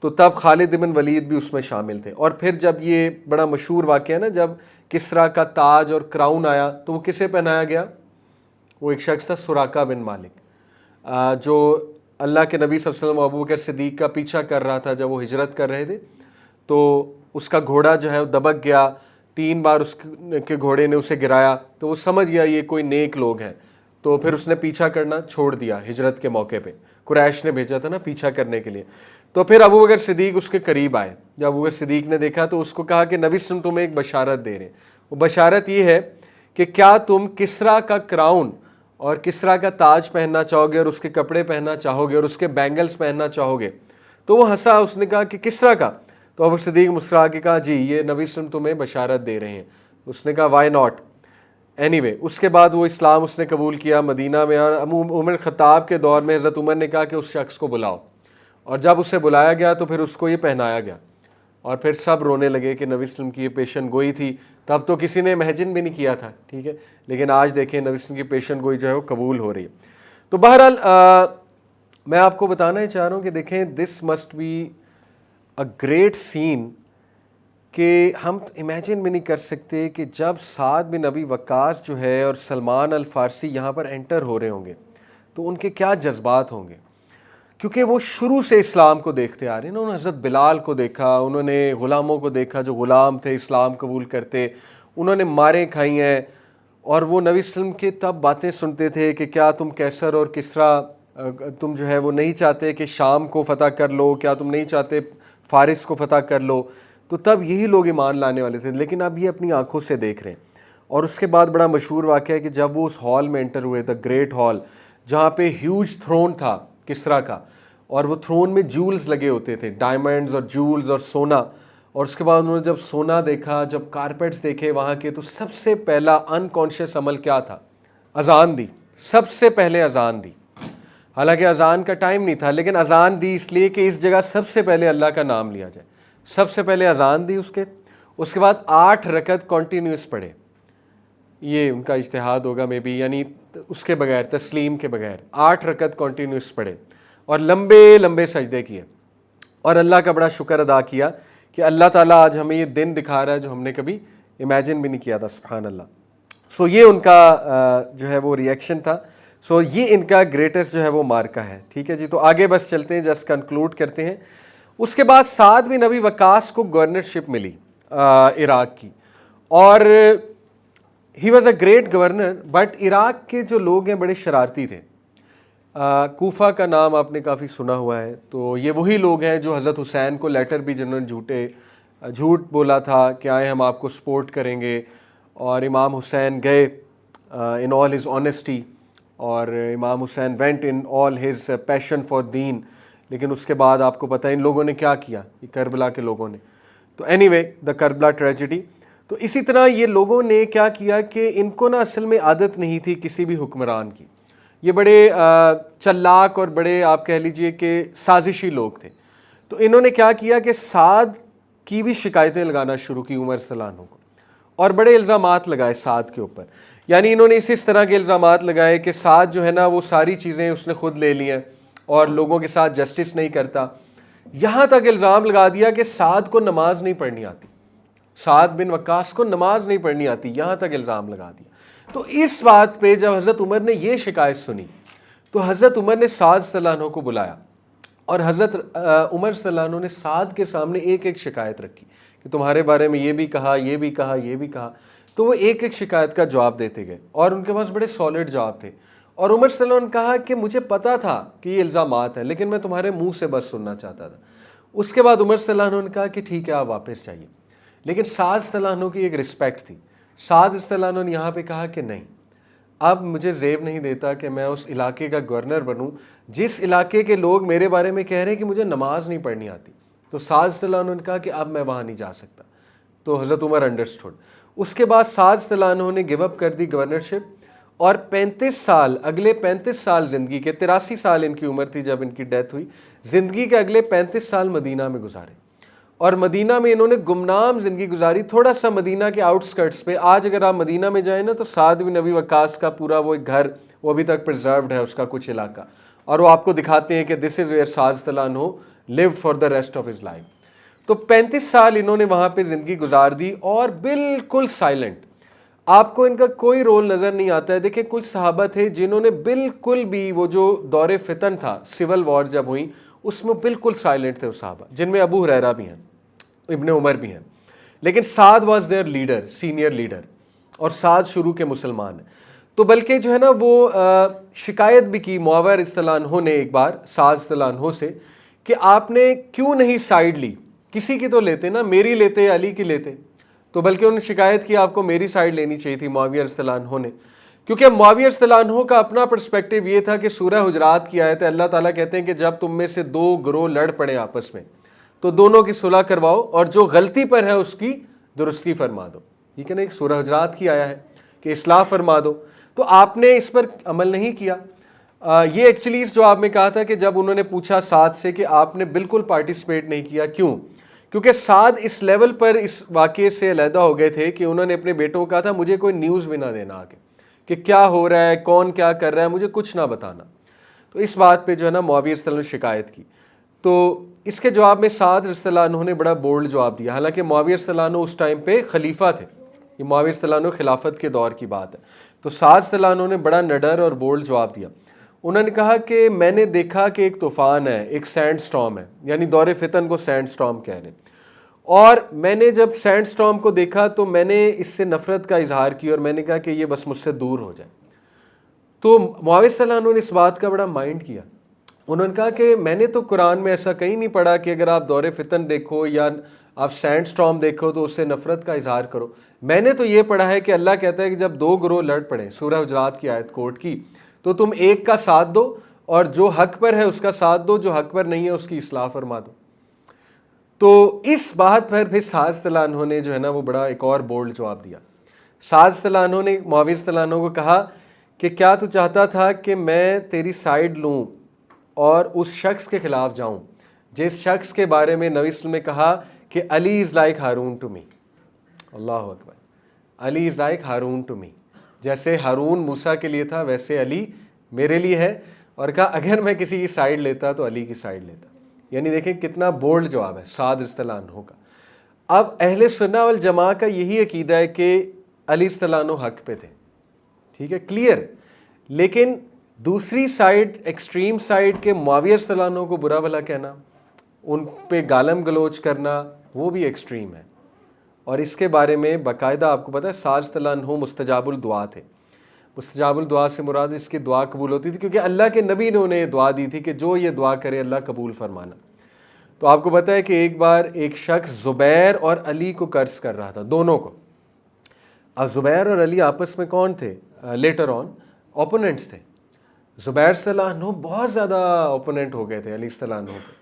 तो तब खालिद इब्न वलीद भी उसमें शामिल थे। और फिर जब ये बड़ा मशहूर वाक़या है ना, जब किसरा का ताज और क्राउन आया तो वो किसे पहनाया गया? वो एक शख्स था सुराका बिन मालिक, जो अल्लाह के नबी सल्लल्लाहु अलैहि वसल्लम अबू बकर सिद्दीक़ का पीछा कर रहा था जब वो हिजरत कर रहे थे। तो उसका घोड़ा जो है वो दबक गया, 3 बार उसके घोड़े ने उसे गिराया, तो वो समझ गया ये कोई नेक लोग हैं, तो फिर उसने पीछा करना छोड़ दिया। हिजरत के मौके पे कुरैश ने भेजा था ना पीछा करने के लिए। तो फिर अबू बकर सिद्दीक़ उसके करीब आए। जब अबू बकर सिद्दीक़ ने देखा तो उसको कहा कि नबी सल्लल्लाहु अलैहि वसल्लम तुम्हें एक बशारत दे रहे हैं। वो बशारत ये है कि क्या तुम किसरा का क्राउन और किसरा का ताज पहनना चाहोगे और उसके कपड़े पहनना चाहोगे और उसके बैंगल्स पहनना चाहोगे? तो वो हंसा, उसने कहा कि किसरा का? तो अबू बकर सिद्दीक़ मुस्कुरा के कहा जी, ये नबी सल्लल्लाहु अलैहि वसल्लम तुम्हें बशारत दे रहे हैं। उसने कहा वाई नॉट। एनीवे, उसके बाद वो इस्लाम उसने कबूल किया मदीना में, और उमर ख़त्ताब के दौर में हज़रत उमर ने कहा कि उस शख्स को बुलाओ, और जब उसे बुलाया गया तो फिर उसको ये पहनाया गया, और फिर सब रोने लगे कि नबी वसल्लम की ये पेशन गोई थी। तब तो किसी ने इमेजिन भी नहीं किया था, ठीक है, लेकिन आज देखें नबी वसल्लम की पेशन गोई जो है वो कबूल हो रही है। तो बहरहाल मैं आपको बताना ही चाह रहा हूँ कि देखें, this must be a great scene कि हम इमेजिन भी नहीं कर सकते कि जब साद बिन अबी वक्कास जो है और सलमान अल फ़ारसी यहाँ पर एंटर हो रहे होंगे तो उनके क्या जज्बात होंगे, क्योंकि वो शुरू से इस्लाम को देखते आ रहे हैं ना। उन्होंने हज़रत बिलाल को देखा, उन्होंने ग़ुलामों को देखा जो ग़ुलाम थे इस्लाम कबूल करते, उन्होंने मारें खाई हैं, और वो नबी वसल्लम के तब बातें सुनते थे कि क्या तुम कैसर और किसरा तुम जो है वो नहीं चाहते कि शाम को फ़तह कर लो, क्या तुम नहीं चाहते फ़ारिस को फ़तह कर लो? तो तब यही लोग ईमान लाने वाले थे, लेकिन अब ये अपनी आंखों से देख रहे हैं। और उसके बाद बड़ा मशहूर वाक़या है कि जब वो उस हॉल में एंटर हुए, द ग्रेट हॉल, जहाँ पे ह्यूज थ्रोन था किसरा का, और वो थ्रोन में जूल्स लगे होते थे, डायमंड्स और जूल्स और सोना। और उसके बाद उन्होंने जब सोना देखा, जब कारपेट्स देखे वहाँ के, तो सबसे पहला अनकॉन्शियस अमल क्या था? अजान दी। सबसे पहले अजान दी। हालांकि अजान का टाइम नहीं था, लेकिन अजान दी इसलिए कि इस जगह सबसे पहले अल्लाह का नाम लिया जाए। सबसे पहले अजान दी उसके बाद 8 रकत कॉन्टीन्यूस पढ़े। ये उनका इज्तिहाद होगा मे बी, यानी उसके बगैर, तस्लीम के बगैर 8 रकत कॉन्टीन्यूस पढ़े और लंबे लंबे सजदे किए, और अल्लाह का बड़ा शुक्र अदा किया कि अल्लाह ताला आज हमें ये दिन दिखा रहा है जो हमने कभी इमेजिन भी नहीं किया था। सुभान अल्लाह। सो ये उनका जो है वो रिएक्शन था। सो ये इनका ग्रेटेस्ट जो है वो मार्का है। ठीक है जी, तो आगे बस चलते हैं, जस्ट कंक्लूड करते हैं। उसके बाद साद बिन अबी वक्कास को गवर्नरशिप मिली इराक़ की, और he was a great governor, but Iraq के जो लोग हैं बड़े शरारती थे। कूफा का नाम आपने काफ़ी सुना हुआ है, तो ये वही लोग हैं जो हज़रत हुसैन को लेटर भी जिन्होंने झूठ बोला था कि आए हम आपको सपोर्ट करेंगे, और इमाम हुसैन गए इन ऑल हिज ऑनेस्टी, और इमाम Hussain went in all his passion for दीन। लेकिन उसके बाद आपको पता है इन लोगों ने क्या किया, ये करबला के लोगों ने। तो एनीवे, द करबला ट्रेजिडी। तो इसी तरह ये लोगों ने क्या किया कि इनको ना असल में आदत नहीं थी किसी भी हुक्मरान की। ये बड़े चल्लाक और बड़े आप कह लीजिए कि साजिशी लोग थे। तो इन्होंने क्या किया कि साद की भी शिकायतें लगाना शुरू की उमर सलानों को, और बड़े इल्ज़ामात लगाए साद के ऊपर। यानी इन्होंने इस तरह के इल्ज़ामात लगाए कि साद जो है ना वो सारी चीज़ें उसने खुद ले ली हैं और लोगों के साथ जस्टिस नहीं करता। यहाँ तक इल्ज़ाम लगा दिया कि साद को नमाज नहीं पढ़नी आती, साद बिन वक्कास को नमाज नहीं पढ़नी आती, यहाँ तक इल्ज़ाम लगा दिया। तो इस बात पे जब हज़रत उमर ने ये शिकायत सुनी तो हज़रत उमर ने साद रज़ियल्लाहु अन्हु को बुलाया और हज़रत उमर रज़ियल्लाहु अन्हु ने साद के सामने एक एक शिकायत रखी कि तुम्हारे बारे में ये भी कहा, ये भी कहा, ये भी कहा। तो वो एक एक शिकायत का जवाब देते गए और उनके पास बड़े सॉलिड जवाब थे। और उमर सल्लल्लाहु अलैहि वसल्लम ने कहा कि मुझे पता था कि ये इल्ज़ामात हैं, लेकिन मैं तुम्हारे मुंह से बस सुनना चाहता था। उसके बाद उमर सल्लल्लाहु अलैहि वसल्लम ने कहा कि ठीक है, आप वापस जाइए। लेकिन साद सल्लल्लाहु अलैहि वसल्लम की एक रिस्पेक्ट थी। साद सल्लल्लाहु अलैहि वसल्लम ने यहाँ पे कहा कि नहीं, अब मुझे ज़ेब नहीं देता कि मैं उस इलाके का गवर्नर बनूँ जिस इलाके के लोग मेरे बारे में कह रहे हैं कि मुझे नमाज नहीं पढ़नी आती। तो साद सल्लल्लाहु अलैहि वसल्लम ने कहा कि अब मैं वहाँ नहीं जा सकता। तो हज़रत उमर अंडरस्टूड। उसके बाद साद सल्लल्लाहु अलैहि वसल्लम ने गिव अप कर दी गवर्नरशिप और 35 साल, अगले 35 साल ज़िंदगी के, 83 साल इनकी उम्र थी जब इनकी डेथ हुई, ज़िंदगी के अगले 35 साल मदीना में गुजारे। और मदीना में इन्होंने गुमनाम ज़िंदगी गुजारी, थोड़ा सा मदीना के आउटस्कर्ट्स पे। आज अगर आप मदीना में जाएँ ना तो साद बिन अबी वक्कास का पूरा वो एक घर वो अभी तक प्रिजर्व्ड है, उसका कुछ इलाका, और वो आपको दिखाते हैं कि दिस इज़ वेयर साद सल्लल्लाहु अलैहि lived for the rest of his life. तो 35 साल इन्होंने वहाँ पे ज़िंदगी गुजार दी और बिल्कुल साइलेंट, आपको इनका कोई रोल नज़र नहीं आता है। देखिए कुछ सहाबा थे जिन्होंने बिल्कुल भी, वो जो दौरे फितन था, सिविल वॉर जब हुई, उसमें बिल्कुल साइलेंट थे वो सहाबा, जिनमें अबू हुरैरा भी हैं, इब्ने उमर भी हैं। लेकिन Saad was their leader, senior leader, और साद शुरू के मुसलमान हैं। तो बल्कि जो है ना वो शिकायत भी की मुआविया रज़ियल्लाहु अन्हु ने एक बार साद रज़ियल्लाहु अन्हु से कि आपने क्यों नहीं साइड ली, किसी की तो लेते ना, मेरी लेते, अली की लेते। तो बल्कि उन्होंने शिकायत की आपको मेरी साइड लेनी चाहिए थी मुआविया रज़ियल्लाहु अन्हु ने, क्योंकि मुआविया रज़ियल्लाहु अन्हु का अपना पर्सपेक्टिव ये था कि सूरह हुजरात की आयत है, अल्लाह ताला कहते हैं कि जब तुम में से दो गिरोह लड़ पड़े आपस में तो दोनों की सुलह करवाओ और जो गलती पर है उसकी दुरुस्ती फरमा दो। ठीक है ना, एक सूरह हुजरात की आया है कि इस्लाह फरमा दो। तो आपने इस पर अमल नहीं किया। ये एक्चुअली इस जवाब में कहा था कि जब उन्होंने पूछा साद से कि आपने बिल्कुल पार्टिसिपेट नहीं किया, क्यों? क्योंकि साद इस लेवल पर इस वाक़े से अलहदा हो गए थे कि उन्होंने अपने बेटों को कहा था मुझे कोई न्यूज़ भी ना देना आके कि क्या हो रहा है, कौन क्या कर रहा है, मुझे कुछ ना बताना। तो इस बात पे जो है ना मुआविया रज़ियल्लाहु अन्हु ने शिकायत की। तो इसके जवाब में साद रज़ियल्लाहु अन्हु ने बड़ा बोल्ड जवाब दिया। हालांकि मुआविया रज़ियल्लाहु अन्हु उस टाइम पे खलीफा थे, ये मुआविया रज़ियल्लाहु अन्हु खिलाफत के दौर की बात है। तो साद रज़ियल्लाहु अन्हु ने बड़ा निडर और बोल्ड जवाब दिया। उन्होंने कहा कि मैंने देखा कि एक तूफ़ान है, एक सैंड स्टॉर्म है, यानी दौरे फितन को सैंड स्टॉर्म कह रहे हैं, और मैंने जब सैंड स्टॉर्म को देखा तो मैंने इससे नफ़रत का इजहार किया और मैंने कहा कि ये बस मुझसे दूर हो जाए। तो मुआविया रज़ियल्लाहु अन्हु ने इस बात का बड़ा माइंड किया। उन्होंने कहा कि मैंने तो कुरान में ऐसा कहीं नहीं पढ़ा कि अगर आप दौरे फितन देखो या आप सैंड स्टॉर्म देखो तो उससे नफ़रत का इजहार करो। मैंने तो ये पढ़ा है कि अल्लाह कहता है कि जब दो गिरोह लड़ पड़े, सूरह हुजरात की आयत कोट की, तो तुम एक का साथ दो और जो हक पर है उसका साथ दो, जो हक पर नहीं है उसकी इस्लाह फरमा दो। तो इस बात पर फिर साद रज़ियल्लाहु अन्हु ने जो है ना वो बड़ा एक और बोल्ड जवाब दिया। साद रज़ियल्लाहु अन्हु ने मुआविया रज़ियल्लाहु अन्हु को कहा कि क्या तू चाहता था कि मैं तेरी साइड लूँ और उस शख्स के ख़िलाफ़ जाऊँ जिस शख्स के बारे में नबी सल्लल्लाहु अलैहि वसल्लम ने कहा कि Ali is like Harun to me. अल्लाहु अकबर, Ali is like Harun to me, जैसे हारून मूसा के लिए था वैसे अली मेरे लिए है। और कहा अगर मैं किसी की साइड लेता तो अली की साइड लेता। यानी देखें कितना बोल्ड जवाब है साद रज़ियल्लाहु अन्हु का। अब अहले सुन्नह वल जमा का यही अकीदा है कि अली रज़ियल्लाहु अन्हु हक पे थे, ठीक है, क्लियर। लेकिन दूसरी साइड, एक्सट्रीम साइड के मुआविया रज़ियल्लाहु अन्हु को बुरा भला कहना, उन पे गालम गलोच करना, वो भी एक्सट्रीम है। और इसके बारे में बाकायदा आपको पता है साद रज़ियल्लाहु अन्हु मुस्तजाबुल दुआ थे। मुस्तजाबुल दुआ से मुराद इसकी दुआ कबूल होती थी क्योंकि अल्लाह के नबी ने उन्हें दुआ दी थी कि जो ये दुआ करे अल्लाह कबूल फरमाना। तो आपको पता है कि एक बार एक शख्स ज़ुबैर और अली को कर्ज कर रहा था, दोनों को। अब ज़ुबैर और अली आपस में कौन थे? लेटर ऑन ओपोनेंट्स थे। ज़ुबैर रज़ियल्लाहु अन्हु बहुत ज़्यादा ओपोनेंट हो गए थे अली रज़ियल्लाहु अन्हु के,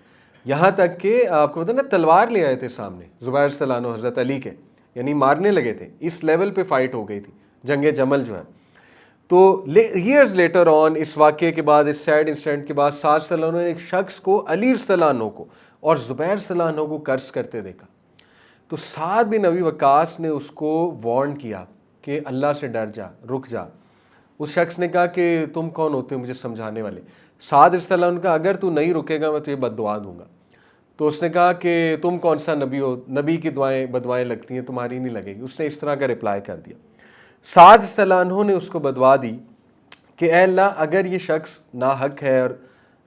यहाँ तक कि आपको पता ना तलवार ले आए थे सामने ज़ुबैर रज़ियल्लाहु अन्हु हज़रत अली के, यानी मारने लगे थे। इस लेवल पे फ़ाइट हो गई थी, जंग जमल जो है। तो ईयर्स लेटर ऑन, इस वाक़े के बाद, इस सैड इंसिडेंट के बाद, साद सल्लल्लाहु अलैहि वसल्लम ने एक शख्स को, अली रज़ियल्लाहु अन्हु को और ज़ुबैर रज़ियल्लाहु अन्हु को कर्ज करते देखा। तो साद बिन अबी वक्कास ने उसको वार्न किया कि अल्लाह से डर जा, रुक जा। उस शख्स ने कहा कि तुम कौन होते हो मुझे समझाने वाले। साद रज़ियल्लाहु अन्हु ने कहा अगर तू नहीं रुकेगा मैं तुझे बद्दुआ दूंगा। तो उसने कहा कि तुम कौन सा नबी हो, नबी की दुआएं बदुआएं लगती हैं, तुम्हारी नहीं लगेगी। उसने इस तरह का रिप्लाई कर दिया। साद रज़ियल्लाहु अन्हु ने उसको बदवा दी कि ऐ अल्लाह, अगर ये शख्स नाहक है और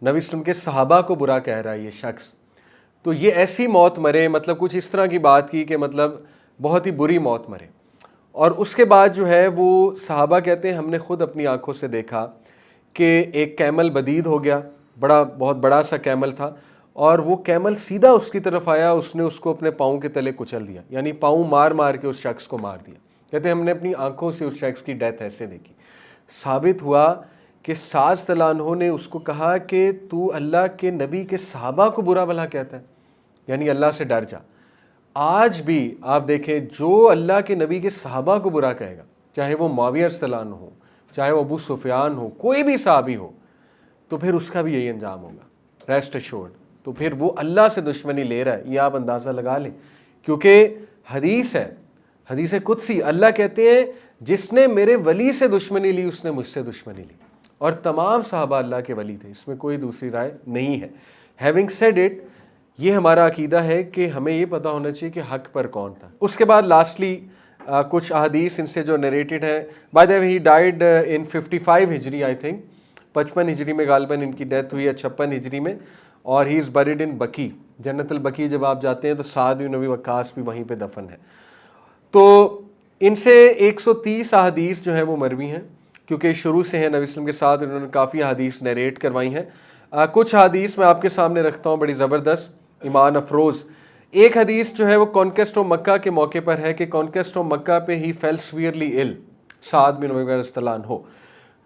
नबी वसल्लम के सहाबा को बुरा कह रहा है ये शख्स, तो ये ऐसी मौत मरे, मतलब कुछ इस तरह की बात की कि मतलब बहुत ही बुरी मौत मरे। और उसके बाद जो है वो सहाबा कहते हैं हमने ख़ुद अपनी आंखों से देखा कि एक कैमल बदीद हो गया, बहुत बड़ा सा कैमल था, और वो कैमल सीधा उसकी तरफ आया, उसने उसको अपने पाँव के तले कुचल दिया, यानी पाँव मार मार के उस शख्स को मार दिया। कहते हैं हमने अपनी आंखों से उस शख्स की डेथ ऐसे देखी। साबित हुआ कि साद रज़ियल्लाहु अन्हु ने उसको कहा कि तू अल्लाह के नबी के सहाबा को बुरा भला कहता है, यानी अल्लाह से डर जा। आज भी आप देखें जो अल्लाह के नबी के सहाबा को बुरा कहेगा, चाहे वो मुआविया रज़ियल्लाहु अन्हु हो, चाहे वो अबू सुफियान हो, कोई भी सहाबी हो, तो फिर उसका भी यही अंजाम होगा, रेस्ट एश्योर्ड। तो फिर वो अल्लाह से दुश्मनी ले रहा है, ये आप अंदाज़ा लगा लें। क्योंकि हदीस है, हदीस कुदसी, अल्लाह कहते हैं जिसने मेरे वली से दुश्मनी ली उसने मुझसे दुश्मनी ली। और तमाम सहाबा अल्लाह के वली थे, इसमें कोई दूसरी राय नहीं है। हैविंग सेड इट, ये हमारा अकीदा है कि हमें ये पता होना चाहिए कि हक पर कौन था। उसके बाद लास्टली कुछ अहदीस इनसे जो नरेटेड है, by the way he died in 55 Hijri, I think 55 हिजरी में गालिबन इनकी डेथ हुई है, 56 हिजरी में, और ही इज़ बरीड इन बकी, जन्नतुल बकी। जब आप जाते हैं तो साद बिन अबी वक्कास भी वहीं पे दफन है। तो इनसे 130 अहदीस जो है वो मरवी हैं, क्योंकि शुरू से हैं नबी वसल्लम के साथ, इन्होंने काफ़ी अहदीस नरेट करवाई हैं। कुछ अहदीस मैं आपके सामने रखता हूँ, बड़ी ज़बरदस्त, ईमान अफरोज़। एक हदीस जो है वो कॉन्केस्ट ऑफ मक्का के मौके पर है कि कॉन्केस्ट ऑफ मक्का पे ही फेल सीवियरली इल, साद बिन अबी वक्कास हो,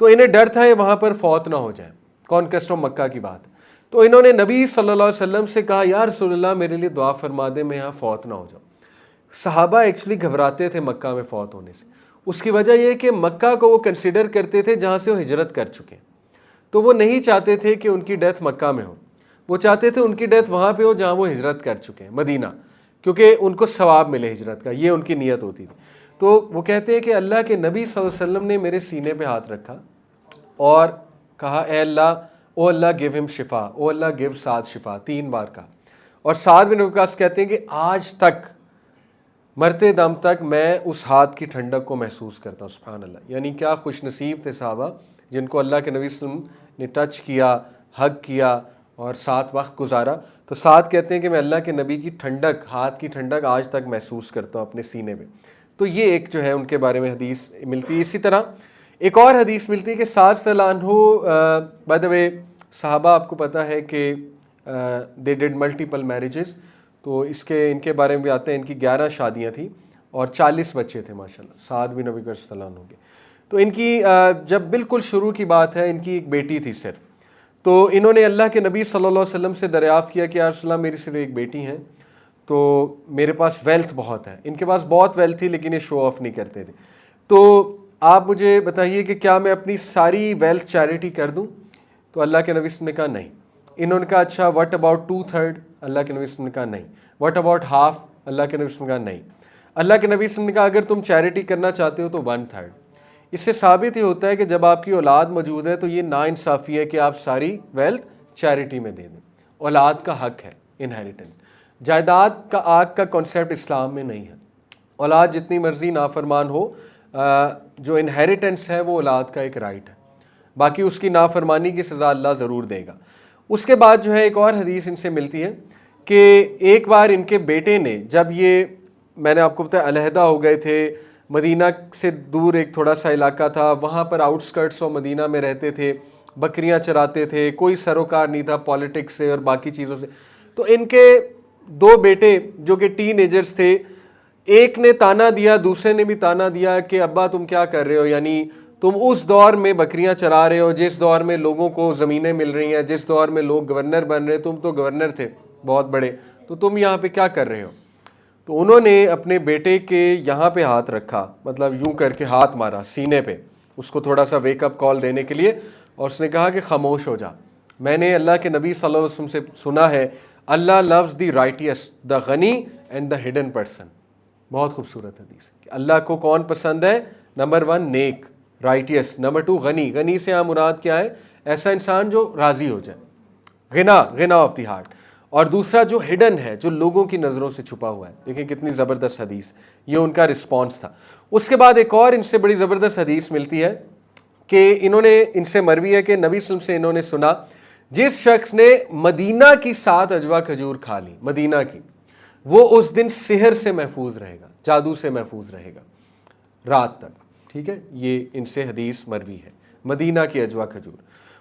तो इन्हें डर था वहाँ पर फौत ना हो जाए, कॉन्केस्ट ऑफ मक्का की बात। तो इन्होंने नबी सल्लल्लाहु अलैहि वसल्लम से कहा या रसूलल्लाह मेरे लिए दुआ फरमा दे, मैं यहाँ फौत ना हो जाऊँ। सहाबा एक्चुअली घबराते थे मक्का में फ़ौत होने से। उसकी वजह यह कि मक्का को वो कंसिडर करते थे जहाँ से वो हिजरत कर चुके, तो वो नहीं चाहते थे कि उनकी डेथ मक्का में हो, वो चाहते थे उनकी डेथ वहाँ पे हो जहाँ वो हिजरत कर चुके हैं, मदीना, क्योंकि उनको सवाब मिले हिजरत का, ये उनकी नीयत होती थी। तो वो कहते हैं कि अल्लाह के नबी सल्लल्लाहु अलैहि वसल्लम ने मेरे सीने पर हाथ रखा और कहा ए अल्लाह, ओ अल्लाह गिव हिम शिफा, ओ अल्लाह गिव साद शिफा, 3 बार कहा। और साद बिन वक्कास कहते हैं कि आज तक मरते दम तक मैं उस हाथ की ठंडक को महसूस करता हूँ। सुभान अल्लाह, यानी क्या खुश नसीब थे साहबा जिनको अल्लाह के नबी सल्लल्लाहु अलैहि वसल्लम ने टच किया, हग किया और साथ वक्त गुजारा। तो साथ कहते हैं कि मैं अल्लाह के नबी की ठंडक, हाथ की ठंडक आज तक महसूस करता हूँ अपने सीने में। तो ये एक जो है उनके बारे में हदीस मिलती है। इसी तरह एक और हदीस मिलती है कि साद रज़ियल्लाहु अन्हु, बाय द वे सहाबा आपको पता है कि दे डिड मल्टीपल मैरिजेस, तो इनके बारे में भी आते हैं, इनकी 11 शादियां थी और 40 बच्चे थे माशाल्लाह, साद बिन अबी वक्कास रज़ियल्लाहु अन्हु के। तो इनकी जब बिल्कुल शुरू की बात है, इनकी एक बेटी थी सिर्फ। तो इन्होंने अल्लाह के नबी सल्लल्लाहु अलैहि वसल्लम से दरियाफ़्त किया कि या रसूलल्लाह मेरी सिर्फ एक बेटी है, तो मेरे पास वेल्थ बहुत है। इनके पास बहुत वेल्थ थी लेकिन ये शो ऑफ नहीं करते थे। तो आप मुझे बताइए कि क्या मैं अपनी सारी वेल्थ चैरिटी कर दूँ? तो अल्लाह के नबी ने कहा नहीं। इन्होंने कहा अच्छा व्हाट अबाउट 2/3? अल्लाह के नबी ने कहा नहीं। What about half? अल्लाह के नबी ने कहा नहीं। अल्लाह के नबी ने कहा अगर तुम चैरिटी करना चाहते हो तो 1/3। इससे साबित ही होता है कि जब आपकी औलाद मौजूद है तो ये नाइंसाफ़ी है कि आप सारी वेल्थ चैरिटी में दे दें। औलाद का हक है, इनहेरिटेंस। जायदाद का आग का कॉन्सेप्ट इस्लाम में नहीं है। औलाद जितनी मर्जी नाफरमान हो, जो इनहेरिटेंस है वो औलाद का एक राइट है, बाकी उसकी नाफरमानी की सज़ा अल्लाह ज़रूर देगा। उसके बाद जो है एक और हदीस इनसे मिलती है कि एक बार इनके बेटे ने, जब ये मैंने आपको बताया अलहदा हो गए थे, मदीना से दूर एक थोड़ा सा इलाका था, वहाँ पर आउटस्कर्ट्स ऑफ मदीना में रहते थे, बकरियाँ चराते थे, कोई सरोकार नहीं था पॉलिटिक्स से और बाकी चीज़ों से। तो इनके 2 बेटे जो कि टीनेजर्स थे, एक ने ताना दिया, दूसरे ने भी ताना दिया कि अब्बा तुम क्या कर रहे हो, यानी तुम उस दौर में बकरियां चरा रहे हो जिस दौर में लोगों को ज़मीनें मिल रही हैं, जिस दौर में लोग गवर्नर बन रहे, तुम तो गवर्नर थे बहुत बड़े, तो तुम यहाँ पे क्या कर रहे हो। तो उन्होंने अपने बेटे के यहाँ पे हाथ रखा, मतलब यूं करके हाथ मारा सीने पे, उसको थोड़ा सा वेकअप कॉल देने के लिए, और उसने कहा कि खामोश हो जा, मैंने अल्लाह के नबी सल्लल्लाहु अलैहि वसल्लम से सुना है Allah loves the righteous, the गनी एंड द हिडन पर्सन। बहुत खूबसूरत हदीस है कि अल्लाह को कौन पसंद है? नंबर 1 नेक, राइटियस। नंबर 2 गनी, गनी से यहाँ मुराद क्या है? ऐसा इंसान जो राज़ी हो जाए, गिना, गिना ऑफ द हार्ट। और दूसरा जो हिडन है, जो लोगों की नज़रों से छुपा हुआ है। देखिए कितनी ज़बरदस्त हदीस, ये उनका रिस्पॉन्स था। उसके बाद एक और इनसे बड़ी ज़बरदस्त हदीस मिलती है कि इन्होंने, इनसे मरवी है कि नबी सल्लल्लाहु अलैहि वसल्लम से इन्होंने सुना, जिस शख्स ने मदीना की 7 अजवा खजूर खा ली, मदीना की, वो उस दिन सिहर से महफूज रहेगा, जादू से महफूज रहेगा रात तक। ठीक है, ये इनसे हदीस मरवी है, मदीना की अजवा खजूर।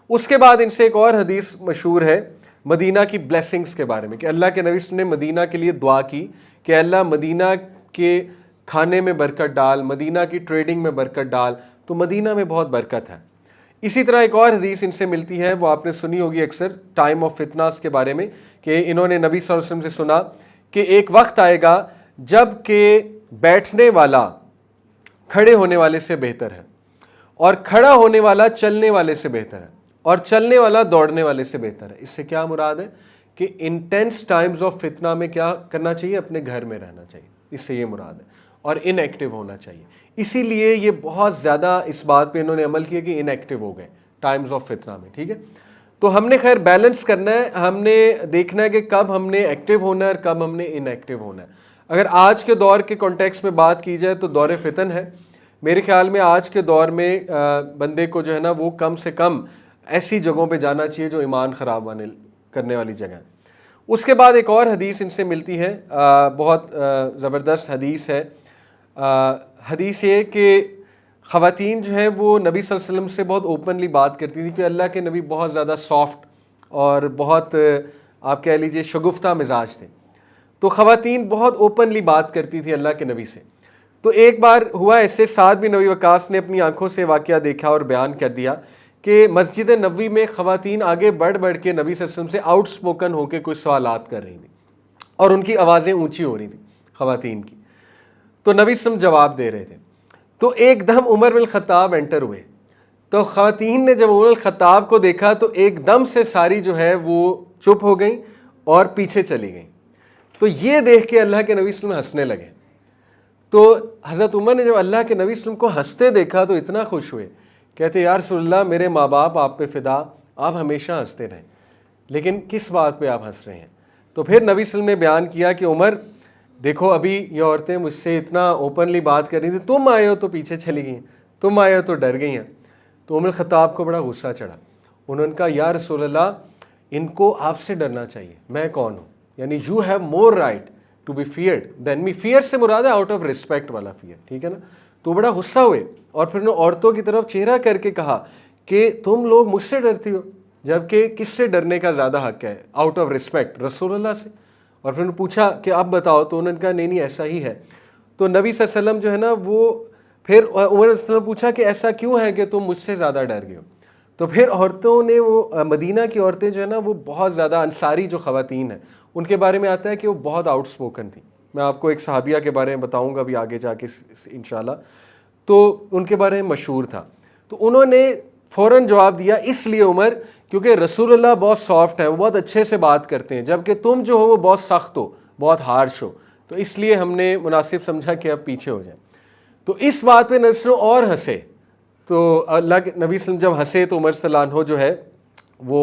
उसके बाद इनसे एक और हदीस मशहूर है मदीना की ब्लेसिंग्स के बारे में कि अल्लाह के नबी ने मदीना के लिए दुआ की कि अल्लाह मदीना के खाने में बरकत डाल, मदीना की ट्रेडिंग में बरकत डाल, तो मदीना में बहुत बरकत है। इसी तरह एक और हदीस इनसे मिलती है, वो आपने सुनी होगी अक्सर, टाइम ऑफ फितनास के बारे में, कि इन्होंने नबी सल्लल्लाहु अलैहि वसल्लम से सुना कि एक वक्त आएगा जब कि बैठने वाला खड़े होने वाले से बेहतर है, और खड़ा होने वाला चलने वाले से बेहतर है, और चलने वाला दौड़ने वाले से बेहतर है। इससे क्या मुराद है कि इंटेंस टाइम्स ऑफ फितना में क्या करना चाहिए? अपने घर में रहना चाहिए, इससे ये मुराद है, और इनएक्टिव होना चाहिए। इसीलिए ये बहुत ज़्यादा इस बात पे इन्होंने अमल किया कि इनएक्टिव हो गए टाइम्स ऑफ फितना में। ठीक है, तो हमने खैर बैलेंस करना है, हमने देखना है कि कब हमने एक्टिव होना है और कब हमने इनएक्टिव होना है। अगर आज के दौर के कॉन्टेक्स्ट में बात की जाए तो दौर फितन है। मेरे ख्याल में आज के दौर में बंदे को जो है ना, वो कम से कम ऐसी जगहों पे जाना चाहिए जो ईमान ख़राब करने वाली जगह है। उसके बाद एक और हदीस इनसे मिलती है, बहुत ज़बरदस्त हदीस है। हदीस ये कि ख़वातीन जो है वो नबी सल्लल्लाहु अलैहि वसल्लम से बहुत ओपनली बात करती थी कि अल्लाह के नबी बहुत ज़्यादा सॉफ्ट और बहुत आप कह लीजिए शगुफ्ता मिजाज थे, तो ख़वातीन बहुत ओपनली बात करती थी अल्लाह के नबी से। तो एक बार हुआ ऐसे, साद बिन नबी वक़ास ने अपनी आंखों से वाक़या देखा और बयान कर दिया कि मस्जिद नबवी में ख़वातीन आगे बढ़ बढ़ के नबी सल्लल्लाहु अलैहि वसल्लम से आउटस्पोकन होकर कुछ सवालात कर रही थी और उनकी आवाज़ें ऊंची हो रही थी ख़वातीन की। तो नबी सल्लल्लाहु अलैहि वसल्लम जवाब दे रहे थे, तो एकदम उमर बिन ख़त्ताब एंटर हुए। तो ख़वातीन ने जब उमर बिन ख़त्ताब को देखा तो एकदम से सारी जो है वो चुप हो गई और पीछे चली गई। तो ये देख के अल्लाह के नबी सल्लल्लाहु अलैहि वसल्लम हंसने लगे। तो हज़रत उमर ने जब अल्लाह के नबी सल्लल्लाहु अलैहि वसल्लम को हंसते देखा तो इतना खुश हुए, कहते या रसूलल्लाह, मेरे माँ बाप आप पे फ़िदा, आप हमेशा हंसते रहें, लेकिन किस बात पे आप हंस रहे हैं? तो फिर नबी सल्लल्लाहु अलैहि वसल्लम ने बयान किया कि उमर देखो, अभी ये औरतें मुझसे इतना ओपनली बात कर रही थी, तुम आए हो तो पीछे चली गई, तुम आए हो तो डर गई हैं। तो उमर ख़त्ताब को बड़ा गुस्सा चढ़ा। उन्होंने कहा या रसूलल्लाह, इनको आपसे डरना चाहिए, मैं कौन हूँ? यानी you have more right to be feared than me. Fear से मुराद है आउट ऑफ रिस्पेक्ट वाला फियर, ठीक है ना। तो बड़ा गुस्सा हुए और फिर उन्होंने औरतों की तरफ चेहरा करके कहा कि तुम लोग मुझसे डरती हो, जबकि किससे डरने का ज़्यादा हक है? आउट ऑफ रिस्पेक्ट रसूलुल्लाह से। और फिर उन्होंने पूछा कि आप बताओ, तो उन्होंने कहा नहीं ऐसा ही है। तो नबी सल्लल्लाहु अलैहि वसल्लम जो है ना, वो फिर उमर ने पूछा कि ऐसा क्यों है कि तुम मुझसे ज़्यादा डर गए हो? तो फिर औरतों ने, वो मदीना की औरतें जो है ना, वो बहुत ज़्यादा, अंसारी जो ख़वातीन हैं उनके बारे में आता है कि वो बहुत आउटस्पोकन थी। मैं आपको एक सहाबिया के बारे में बताऊंगा अभी आगे जाके इंशाल्लाह, तो उनके बारे में मशहूर था। तो उन्होंने फ़ौरन जवाब दिया, इसलिए उमर, क्योंकि रसूलुल्लाह बहुत सॉफ्ट है, वो बहुत अच्छे से बात करते हैं, जबकि तुम जो हो वो बहुत सख्त हो, बहुत हार्श हो, तो इसलिए हमने मुनासिब समझा कि अब पीछे हो जाए। तो इस बात पे नबी सल्लल्लाहु और हंसे। तो अल्लाह के नबी सल्लल्लाहु जब हंसे तो उमर सल्लल्लाहु अन्हु जो है वो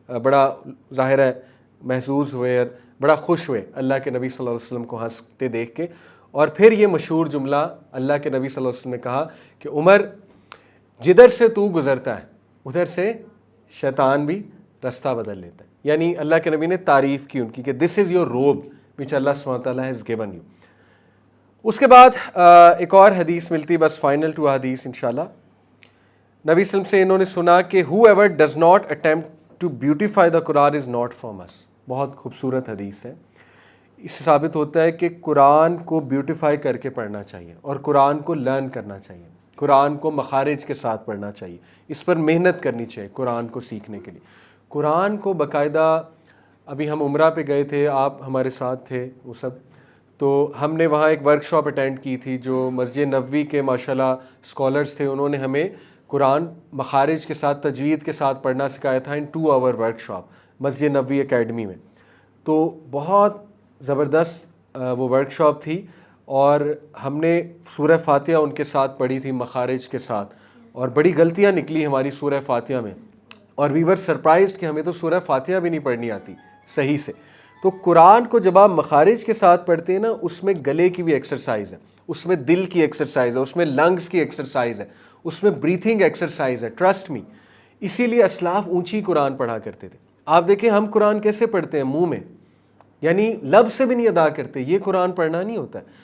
बड़ा ज़ाहिर है महसूस हुए और बड़ा खुश हुए अल्लाह के नबी सल्लल्लाहु अलैहि वसल्लम को हंसते देख के। और फिर ये मशहूर जुमला अल्लाह के नबी सल्लल्लाहु अलैहि वसल्लम ने कहा कि उमर, जिधर से तू गुज़रता है उधर से शैतान भी रास्ता बदल लेता है। यानी अल्लाह के नबी ने तारीफ़ की उनकी कि दिस इज़ योर रोब विच अल्लाह सुब्हानहू व तआला हैज़ गिवन यू। उसके बाद एक और हदीस मिलती, बस फाइनल टू हदीस इंशाल्लाह। नबी सल्लल्लाहु अलैहि वसल्लम से इन्होंने सुना कि whoever does not attempt to beautify the Quran is not from us. बहुत खूबसूरत हदीस है। इससे साबित होता है कि कुरान को ब्यूटिफाई करके पढ़ना चाहिए और कुरान को लर्न करना चाहिए, कुरान को मखारिज के साथ पढ़ना चाहिए, इस पर मेहनत करनी चाहिए कुरान को सीखने के लिए। कुरान को बाकायदा, अभी हम उम्रा पे गए थे, आप हमारे साथ थे वो सब, तो हमने वहाँ एक वर्कशॉप अटेंड की थी जो मस्जिद नबवी के माशाल्लाह स्कॉलर्स थे, उन्होंने हमें कुरान मखारिज के साथ, तजवीद के साथ पढ़ना सिखाया था इन 2 आवर वर्कशॉप मस्जिद नबवी एकेडमी में। तो बहुत ज़बरदस्त वो वर्कशॉप थी और हमने सूरह फातिहा उनके साथ पढ़ी थी मखारिज के साथ, और बड़ी गलतियाँ निकली हमारी सूरह फातिहा में, और वी वर सरप्राइज्ड कि हमें तो सूरह फातिहा भी नहीं पढ़नी आती सही से। तो कुरान को जब आप मखारिज के साथ पढ़ते हैं ना, उसमें गले की भी एक्सरसाइज है, उसमें दिल की एक्सरसाइज है, उसमें लंग्स की एक्सरसाइज है, उसमें ब्रीथिंग एक्सरसाइज है, ट्रस्ट मी। इसीलिए असलाफ ऊंची कुरान पढ़ा करते थे। आप देखें हम कुरान कैसे पढ़ते हैं, मुंह में, यानी लब से भी नहीं अदा करते, ये कुरान पढ़ना नहीं होता है।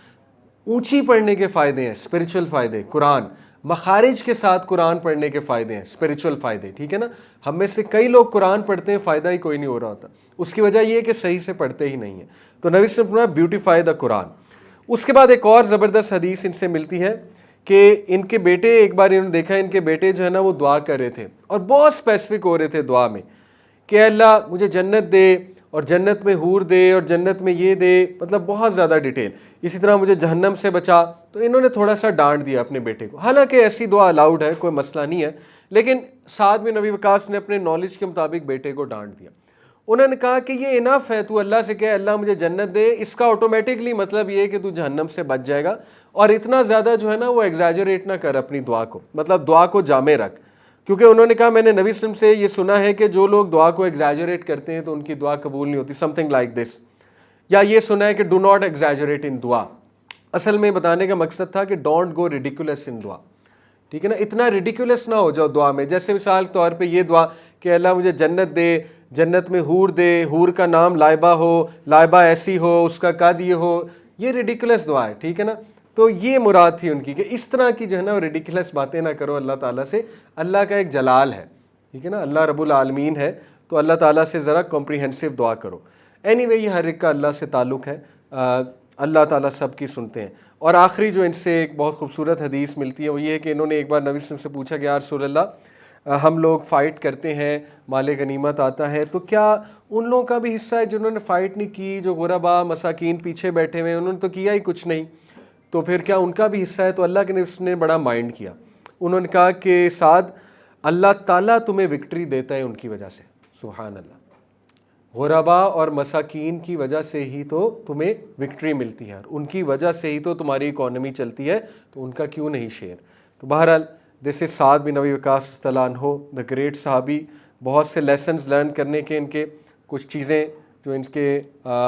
ऊंची पढ़ने के फ़ायदे हैं, स्पिरिचुअल फ़ायदे, कुरान मखारिज के साथ कुरान पढ़ने के फ़ायदे हैं, स्पिरिचुअल फ़ायदे, ठीक है ना। हम में से कई लोग कुरान पढ़ते हैं, फ़ायदा ही कोई नहीं हो रहा होता, उसकी वजह यह है कि सही से पढ़ते ही नहीं है। तो नबी सल्लल्लाहु अलैहि वसल्लम ब्यूटीफाई द कुरान। उसके बाद एक और ज़बरदस्त हदीस इनसे मिलती है कि इनके बेटे, एक बार इन्होंने देखा इनके बेटे जो है ना वो दुआ कर रहे थे और बहुत स्पेसिफिक हो रहे थे दुआ में कि अल्लाह मुझे जन्नत दे और जन्नत में हूर दे और जन्नत में ये दे, मतलब बहुत ज़्यादा डिटेल। इसी तरह मुझे जहन्नम से बचा। तो इन्होंने थोड़ा सा डांट दिया अपने बेटे को, हालांकि ऐसी दुआ अलाउड है, कोई मसला नहीं है, लेकिन साथ में नबी वकास ने अपने नॉलेज के मुताबिक बेटे को डांट दिया। उन्होंने कहा कि ये इनफ है, तू अल्लाह से कहे अल्लाह मुझे जन्नत दे, इसका ऑटोमेटिकली मतलब ये है कि तू जहन्नम से बच जाएगा, और इतना ज़्यादा जो है ना वो एग्जैजरेट ना कर अपनी दुआ को, मतलब दुआ को जामे रख। क्योंकि उन्होंने कहा मैंने नबी सल्लल्लाहु अलैहि वसल्लम से ये सुना है कि जो लोग दुआ को एग्जैजरेट करते हैं तो उनकी दुआ कबूल नहीं होती, समथिंग लाइक दिस, या ये सुना है कि डू नॉट एग्जैजरेट इन दुआ। असल में बताने का मकसद था कि डोंट गो रिडिकुलस इन दुआ, ठीक है ना, इतना रिडिकुलस ना हो जाओ दुआ में। जैसे मिसाल के तौर पे ये दुआ कि अल्लाह मुझे जन्नत दे, जन्नत में हूर दे, हूर का नाम लाइबा हो, लाइबा ऐसी हो, उसका कद ये हो, ये रिडिकुलस दुआ है, ठीक है ना। तो ये मुराद थी उनकी कि इस तरह की जो है ना रिडिकुलस बातें ना करो अल्लाह ताला से। अल्लाह का एक जलाल है, ठीक है ना, अल्लाह रब्बुल आलमीन है, तो अल्लाह ताला से ज़रा कॉम्प्रिहेंसिव दुआ करो। एनीवे ये हर एक का अल्लाह से ताल्लुक़ है, अल्लाह ताला सबकी सुनते हैं। और आखिरी जो इनसे एक बहुत खूबसूरत हदीस मिलती है वो ये है कि इन्होंने एक बार नबी से पूछा कि या रसूल अल्लाह, हम लोग फ़ाइट करते हैं, माले गनीमत आता है, तो क्या उन लोगों का भी हिस्सा है जिन्होंने फ़ाइट नहीं की, जो गुरबा मसाकीन पीछे बैठे हुए हैं, उन्होंने तो किया ही कुछ नहीं, तो फिर क्या उनका भी हिस्सा है? तो अल्लाह के नबी ने बड़ा माइंड किया, उन्होंने कहा कि साद, अल्लाह ताला तुम्हें विक्ट्री देता है उनकी वजह से, सुभान अल्लाह, गुरबा और मसाकीन की वजह से ही तो तुम्हें विक्ट्री मिलती है, उनकी वजह से ही तो तुम्हारी इकॉनमी चलती है, तो उनका क्यों नहीं शेयर। तो बहरहाल this is Saad bin Nabi Waqas तलान्हो the great सहाबी। बहुत से लेसन्स लर्न करने के इनके, कुछ चीज़ें जो इनके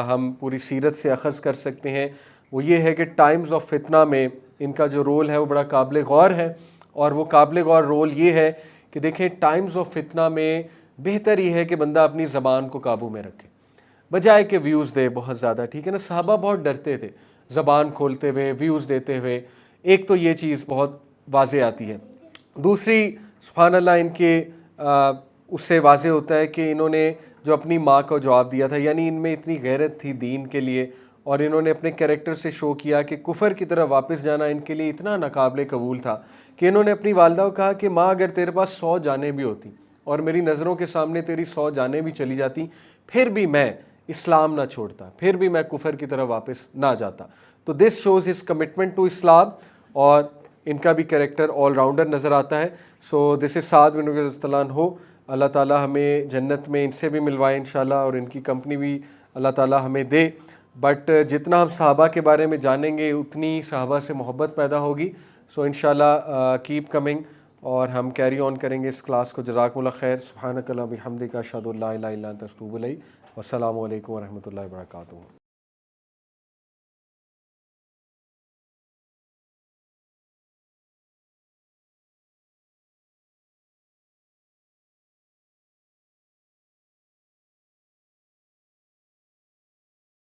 हम पूरी सीरत से अखज़ कर सकते हैं वो ये है कि टाइम्स ऑफ फितना में इनका जो रोल है वो बड़ा काबिल गौर है। और वो काबिल गौर रोल ये है कि देखें टाइम्स ऑफ फितना में बेहतर ये है कि बंदा अपनी ज़बान को काबू में रखे, बजाय कि व्यूज़ दे बहुत ज़्यादा, ठीक है ना। सहाबा बहुत डरते थे ज़बान खोलते हुए, व्यूज़ देते हुए। एक तो ये चीज़ बहुत वाज़े आती है, दूसरी सुभान अल्लाह इनके उससे वाज़े होता है कि इन्होंने जो अपनी माँ को जवाब दिया था, यानी इनमें इतनी गैरत थी दीन के लिए, और इन्होंने अपने कैरेक्टर से शो किया कि कुफर की तरफ वापस जाना इनके लिए इतना नाकाबिले कबूल था कि इन्होंने अपनी वालदा को कहा कि माँ अगर तेरे पास 100 जानें भी होती और मेरी नज़रों के सामने तेरी 100 जानें भी चली जाती, फिर भी मैं इस्लाम ना छोड़ता, फिर भी मैं कुफर की तरफ वापस ना जाता। तो this shows his commitment to Islam, और इनका भी कैरेक्टर ऑलराउंडर नज़र आता है। सो दिस इज़ साद बिन रज़ियल्लाहु अन्हु। अल्लाह ताला हमें जन्नत में इनसे भी मिलवाए इंशाल्लाह, और इनकी कंपनी भी अल्लाह ताला हमें दे। बट जितना हम सहाबा के बारे में जानेंगे उतनी सहाबा से मोहब्बत पैदा होगी। सो इंशाल्लाह कीप कमिंग, और हम कैरी ऑन करेंगे इस क्लास को। जज़ाकुमुल्लाह खैर। सुब्हानक अल्लाहुम्मा बिहम्दिका अशहदु अल्ला इलाहा इल्ला अंता अस्तगफिरुका व अतूबु इलैक। वस्सलामु अलैकुम व रहमतुल्लाहि व बरकातुहू।